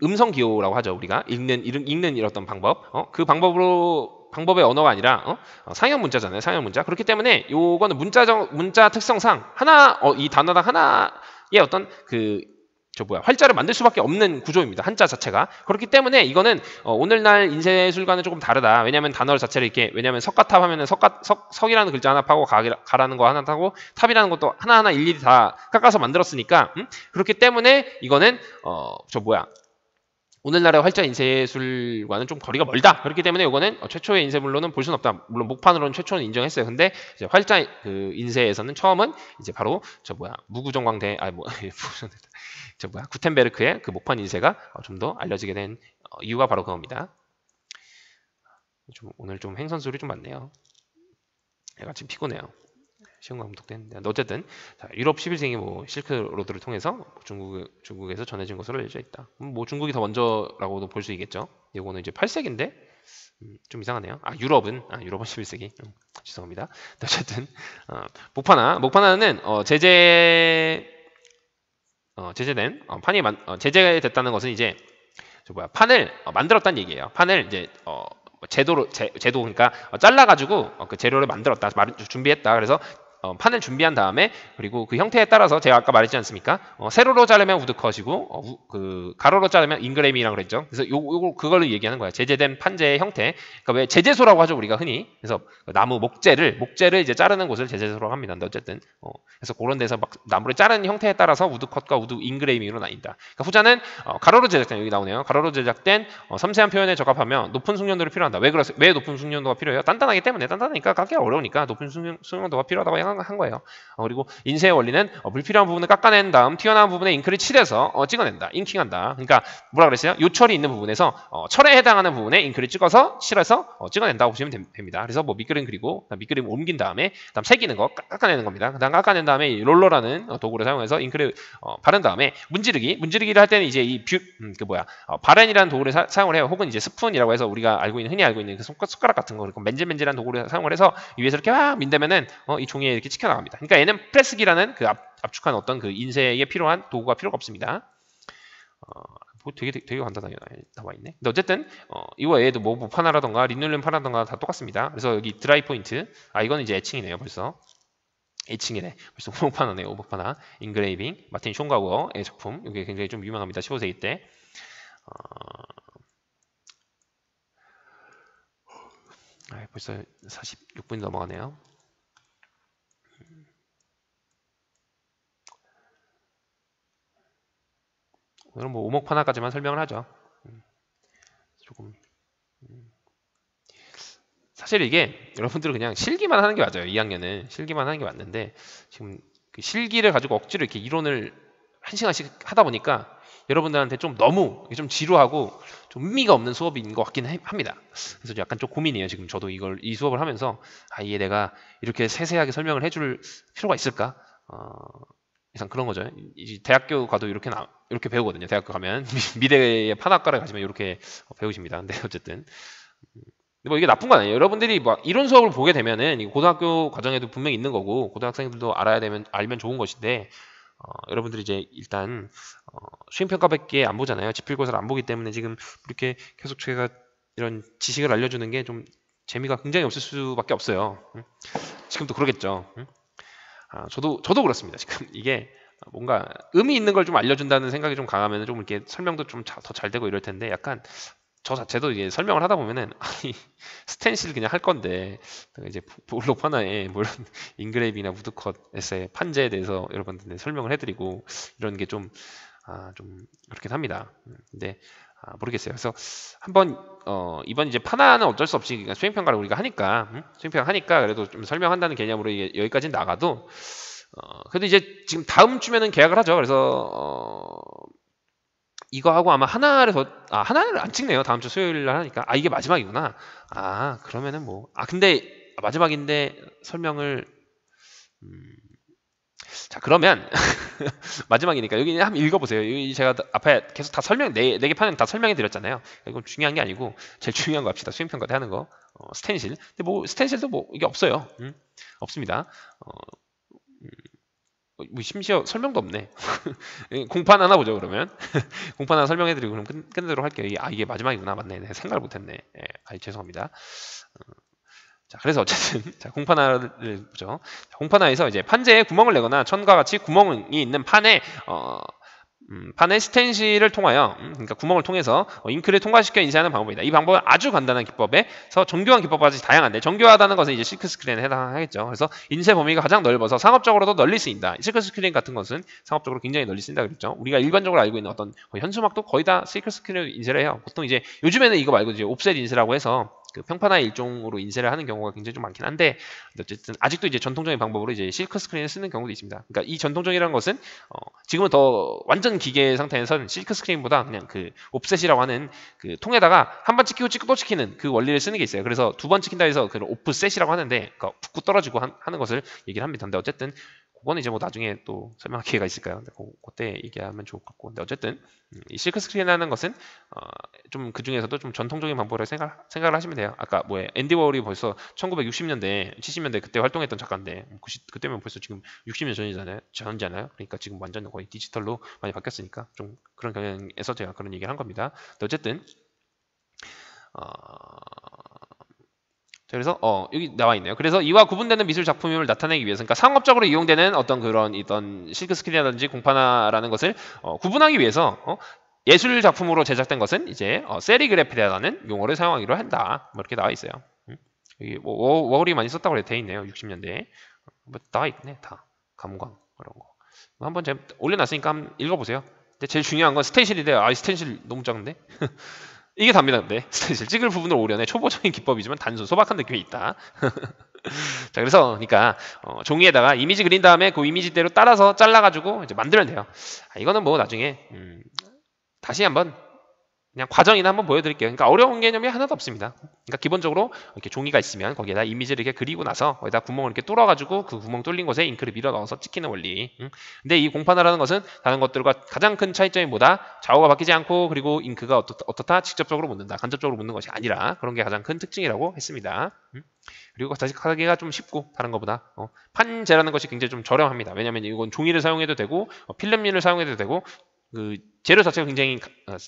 음성 기호라고 하죠. 우리가 읽는 이런 방법. 그 방법의 언어가 아니라 상형 문자잖아요. 상형 문자. 그렇기 때문에 요거는 문자 특성상 이 단어당 하나의 어떤 활자를 만들 수밖에 없는 구조입니다. 한자 자체가. 그렇기 때문에 이거는 오늘날 인쇄술과는 조금 다르다. 왜냐하면 단어 자체를 왜냐하면 석가탑 하면은 석이라는 글자 하나 파고 가라는 거 하나 타고 탑이라는 것도 하나하나 일일이 다 깎아서 만들었으니까 그렇기 때문에 이거는 오늘날의 활자 인쇄술과는 좀 거리가 멀다. 그렇기 때문에 이거는 최초의 인쇄물로는 볼 수는 없다. 물론 목판으로는 최초는 인정했어요. 근데 이제 활자 인쇄에서는 처음은 이제 바로 무구정광대 구텐베르크의 그 목판 인쇄가 좀 더 알려지게 된 이유가 바로 그겁니다. 오늘 좀 행선술이 좀 많네요. 얘가 지금 피곤해요. 시험 감독도 했는데 어쨌든 자, 유럽 11세기 뭐 실크로드를 통해서 중국에서 전해진 것으로 알려져 있다. 뭐 중국이 더 먼저라고도 볼 수 있겠죠. 이거는 이제 8세기인데 좀 이상하네요. 유럽은 11세기. 죄송합니다. 어쨌든 목파나는 제재된 판이 제재됐다는 것은 이제 판을 만들었다는 얘기예요. 판을 이제 제도 그러니까 잘라가지고 그 재료를 만들었다, 준비했다. 그래서 판을 준비한 다음에 그리고 그 형태에 따라서 제가 아까 말했지 않습니까? 세로로 자르면 우드컷이고 그 가로로 자르면 인그레이밍이라고 그랬죠. 그래서 그걸로 얘기하는 거야. 제재된 판재의 형태. 그러니까 왜 제재소라고 하죠 우리가 흔히. 그래서 나무 목재를 이제 자르는 곳을 제재소라고 합니다. 근데 어쨌든 그래서 그런 데서 막 나무를 자르는 형태에 따라서 우드컷과 우드 인그레이밍으로 나뉜다. 그러니까 후자는 가로로 제작된 여기 나오네요. 가로로 제작된 섬세한 표현에 적합하며 높은 숙련도를 필요한다. 왜 높은 숙련도가 필요해요? 단단하기 때문에. 단단하니까 깎기가 어려우니까 높은 숙련도가 필요하다고 한 거예요. 그리고 인쇄의 원리는 불필요한 부분을 깎아낸 다음 튀어나온 부분에 잉크를 칠해서 찍어낸다. 잉킹한다. 그러니까 뭐라 그랬어요? 요철이 있는 부분에서 철에 해당하는 부분에 잉크를 찍어서 칠해서 찍어낸다고 보시면 됩니다. 그래서 뭐 밑그림 그리고 밑그림 옮긴 다음에 그다음 새기는 거 깎아내는 겁니다. 그다음 깎아낸 다음에 롤러라는 도구를 사용해서 잉크를 바른 다음에 문지르기를 할 때는 이제 바렌이라는 도구를 사용을 해요. 혹은 이제 스푼이라고 해서 우리가 흔히 알고 있는 그 숟가락 같은 거 맨질맨질한 도구를 사용을 해서 위에서 이렇게 막 민다면은 이 종이에 이렇게 찍혀 나갑니다. 그러니까 얘는 프레스기라는 그 압축한 어떤 그 인쇄에 필요한 도구가 필요가 없습니다. 되게 간단하게 나와 있네. 근데 어쨌든 이거 외에도 뭐 목파나라던가 리놀륨 파라던가 다 똑같습니다. 그래서 여기 드라이 포인트 이거는 이제 애칭이네요. 벌써 애칭이네. 벌써 오목파나네요. 오목파나 인그레이빙 마틴 숀가우어의 작품. 이게 굉장히 좀 유명합니다. 15세기 때. 벌써 46분이 넘어가네요. 오늘은 뭐 오목파나까지만 설명을 하죠. 조금 사실 이게 여러분들은 그냥 실기만 하는 게 맞아요. 2학년은 실기만 하는 게 맞는데 지금 그 실기를 가지고 억지로 이렇게 이론을 1시간씩 하다 보니까 여러분들한테 좀 너무 좀 지루하고 좀 의미가 없는 수업인 것 같긴 합니다. 그래서 약간 좀 고민이에요. 지금 저도 이 수업을 하면서 이게 내가 이렇게 세세하게 설명을 해줄 필요가 있을까? 이상 그런 거죠. 이제 대학교 가도 이렇게 배우거든요. 대학교 가면 미대의 판학과를 가시면 이렇게 배우십니다. 근데 어쨌든 뭐 이게 나쁜 건 아니에요. 여러분들이 뭐 이론 수업을 보게 되면은 고등학교 과정에도 분명히 있는 거고 고등학생들도 알면 좋은 것인데 여러분들이 이제 일단 수행평가밖에 안 보잖아요. 지필고사를 안 보기 때문에 지금 이렇게 계속 제가 이런 지식을 알려주는 게 좀 재미가 굉장히 없을 수밖에 없어요. 지금도 그러겠죠. 저도 그렇습니다. 지금 이게 뭔가 의미 있는 걸 좀 알려준다는 생각이 좀 강하면 좀 이렇게 설명도 좀 더 잘 되고 이럴 텐데 약간 저 자체도 이게 설명을 하다 보면은 스텐실 그냥 할 건데 이제 볼록 하나에 뭐 이런 인그레이빙이나 우드컷 에세이 판재에 대해서 여러분들한테 설명을 해드리고 이런 게 좀 그렇긴 합니다. 근데 모르겠어요. 그래서 한번 이번 이제 파나는 어쩔 수 없이 수행평가를 우리가 하니까 수행평가 하니까 그래도 좀 설명한다는 개념으로 여기까지 나가도 그래도 이제 지금 다음 주면은 계약을 하죠. 그래서 이거 하고 아마 하나를 안 찍네요. 다음 주 수요일 날 하니까 이게 마지막이구나. 그러면은 뭐 근데 마지막인데 설명을 자 그러면 마지막이니까 여기 한번 읽어보세요. 여기 제가 앞에 계속 다 네 개 판은 다 설명해 드렸잖아요. 이건 중요한 게 아니고 제일 중요한 거 합시다. 수행평가 때 하는 거 스텐실. 근데 뭐 스텐실도 뭐 이게 없어요. 없습니다. 뭐 심지어 설명도 없네. 공판 하나 보죠 그러면. 공판 하나 설명해드리고 그럼 끝내도록 할게요. 이게 마지막이구나. 맞네. 내가 생각을 못했네. 죄송합니다. 자, 그래서 어쨌든 자, 공판화를 보죠. 공판화에서 이제 판재에 구멍을 내거나 천과 같이 구멍이 있는 판에 판의 스텐실을 통하여 그러니까 구멍을 통해서 잉크를 통과시켜 인쇄하는 방법이다. 이 방법은 아주 간단한 기법에서 정교한 기법까지 다양한데 정교하다는 것은 이제 실크 스크린에 해당하겠죠. 그래서 인쇄 범위가 가장 넓어서 상업적으로도 널리 쓰인다. 실크 스크린 같은 것은 상업적으로 굉장히 널리 쓰인다 그랬죠. 우리가 일반적으로 알고 있는 어떤 현수막도 거의 다 실크 스크린으로 인쇄를 해요. 보통 이제 요즘에는 이거 말고 이제 옵셋 인쇄라고 해서 그 평판화 일종으로 인쇄를 하는 경우가 굉장히 좀 많긴 한데 어쨌든 아직도 이제 전통적인 방법으로 이제 실크 스크린을 쓰는 경우도 있습니다. 그러니까 이 전통적이라는 것은 지금은 더 완전 기계 상태에서는 실크 스크린보다 그냥 그 옵셋이라고 하는 그 통에다가 한 번 찍히고 찍고 또 찍히는 그 원리를 쓰는 게 있어요. 그래서 두 번 찍힌다 해서 그 오프셋이라고 하는데 그러니까 붙고 떨어지고 하는 것을 얘기를 합니다. 근데 어쨌든 그거는 이제 뭐 나중에 또 설명할 기회가 있을까요? 근데 그때 얘기하면 좋을 것 같고. 근데 어쨌든 이 실크 스크린이라는 것은 좀 그 중에서도 좀 전통적인 방법으로 생각을 하시면 돼요. 아까 뭐에 앤디 워홀이 벌써 1960년대, 70년대 그때 활동했던 작가인데 그때면 벌써 지금 60년 전이잖아요. 그러니까 지금 완전 거의 디지털로 많이 바뀌었으니까 좀 그런 경향에서 제가 그런 얘기를 한 겁니다. 근데 어쨌든 자, 그래서 여기 나와 있네요. 그래서 이와 구분되는 미술 작품임을 나타내기 위해서, 그러니까 상업적으로 이용되는 어떤 그런 실크 스크린이라든지 공판화라는 것을 구분하기 위해서 예술 작품으로 제작된 것은 이제 세리그래피라는 용어를 사용하기로 한다. 뭐 이렇게 나와 있어요. 여기 뭐 워홀이 많이 썼다고 돼 있네요. 60년대에 뭐 나와 있네. 다 감광 그런 거. 한번 제가 올려놨으니까 한번 읽어보세요. 근데 제일 중요한 건 스텐실인데 스텐실 너무 작은데. 이게 답니다. 근데 스텐실 찍을 부분을 오려내 초보적인 기법이지만 단순 소박한 느낌이 있다. 자, 그래서 그러니까 종이에다가 이미지 그린 다음에 그 이미지대로 따라서 잘라가지고 이제 만들면 돼요. 이거는 뭐 나중에 다시 한번 그냥 과정이나 한번 보여드릴게요. 그러니까 어려운 개념이 하나도 없습니다. 그러니까 기본적으로 이렇게 종이가 있으면 거기에다 이미지를 이렇게 그리고 나서 거기다 구멍을 이렇게 뚫어가지고 그 구멍 뚫린 곳에 잉크를 밀어 넣어서 찍히는 원리. 근데 이 공판화라는 것은 다른 것들과 가장 큰 차이점이 뭐다? 좌우가 바뀌지 않고 그리고 잉크가 어떻다? 직접적으로 묻는다. 간접적으로 묻는 것이 아니라 그런 게 가장 큰 특징이라고 했습니다. 그리고 다시 하기가 좀 쉽고 다른 것보다 판재라는 것이 굉장히 좀 저렴합니다. 왜냐하면 이건 종이를 사용해도 되고 필름률을 사용해도 되고 그 재료 자체가 굉장히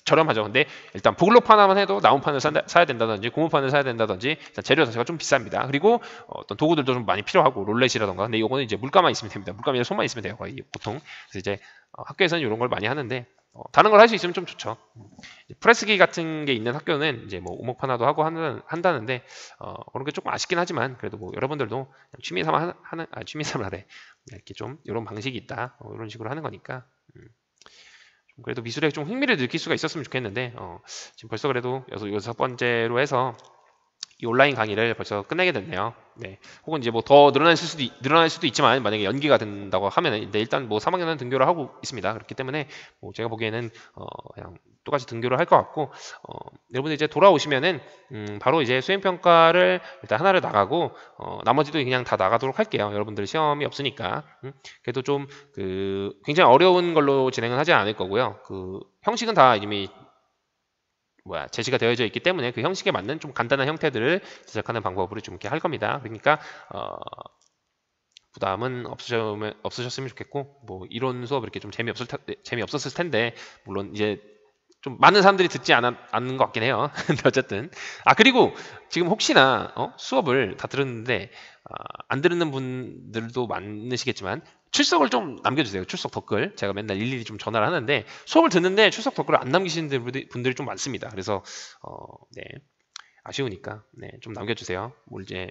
저렴하죠. 근데 일단 보글로판 하나만 해도 나무판을 사야 된다든지 고무판을 사야 된다든지 재료 자체가 좀 비쌉니다. 그리고 어떤 도구들도 좀 많이 필요하고 롤렛이라던가. 근데 이거는 이제 물감만 있으면 됩니다. 물감이나 손만 있으면 돼요. 거의 보통. 그래서 이제 학교에서는 이런 걸 많이 하는데 다른 걸 할 수 있으면 좀 좋죠. 프레스기 같은 게 있는 학교는 이제 뭐 오목판화도 하고 한다는데 그런 게 조금 아쉽긴 하지만 그래도 뭐 여러분들도 취미 삼아 취미 삼아래 이렇게 좀 이런 방식이 있다. 이런 식으로 하는 거니까. 그래도 미술에 좀 흥미를 느낄 수가 있었으면 좋겠는데 지금 벌써 그래도 6번째로 해서 이 온라인 강의를 벌써 끝내게 됐네요. 네. 혹은 이제 뭐 더 늘어날 수도 있지만 만약에 연기가 된다고 하면은 일단 뭐 3학년은 등교를 하고 있습니다. 그렇기 때문에 뭐 제가 보기에는 그냥 똑같이 등교를 할 것 같고 여러분들 이제 돌아오시면은 바로 이제 수행평가를 일단 하나를 나가고 나머지도 그냥 다 나가도록 할게요. 여러분들 시험이 없으니까. 그래도 좀 굉장히 어려운 걸로 진행은 하지 않을 거고요. 그 형식은 다 이미 제시가 되어져 있기 때문에 그 형식에 맞는 좀 간단한 형태들을 제작하는 방법으로 좀 이렇게 할 겁니다. 그러니까 부담은 없으셨으면 좋겠고 뭐 이론 수업 이렇게 좀 재미없었을 텐데 물론 이제 좀 많은 사람들이 듣지 않는 것 같긴 해요. 근데 어쨌든 그리고 지금 혹시나 수업을 다 들었는데 안 듣는 분들도 많으시겠지만 출석을 좀 남겨주세요. 출석 댓글. 제가 맨날 일일이 좀 전화를 하는데 수업을 듣는데 출석 댓글을 안 남기시는 분들이 좀 많습니다. 그래서 네, 아쉬우니까 네, 좀 남겨주세요. 뭐 이제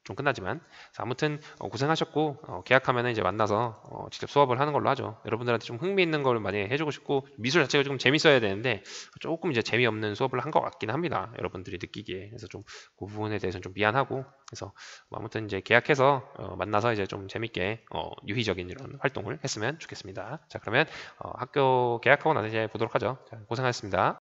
좀 끝나지만 아무튼 고생하셨고 계약하면 이제 만나서 직접 수업을 하는 걸로 하죠. 여러분들한테 좀 흥미 있는 걸 많이 해주고 싶고 미술 자체가 좀 재밌어야 되는데 조금 이제 재미없는 수업을 한 것 같긴 합니다. 여러분들이 느끼기에. 그래서 좀 그 부분에 대해서는 좀 미안하고 그래서 아무튼 이제 계약해서 만나서 이제 좀 재밌게 유희적인 이런 활동을 했으면 좋겠습니다. 자, 그러면 학교 계약하고 나서 이제 보도록 하죠. 자, 고생하셨습니다.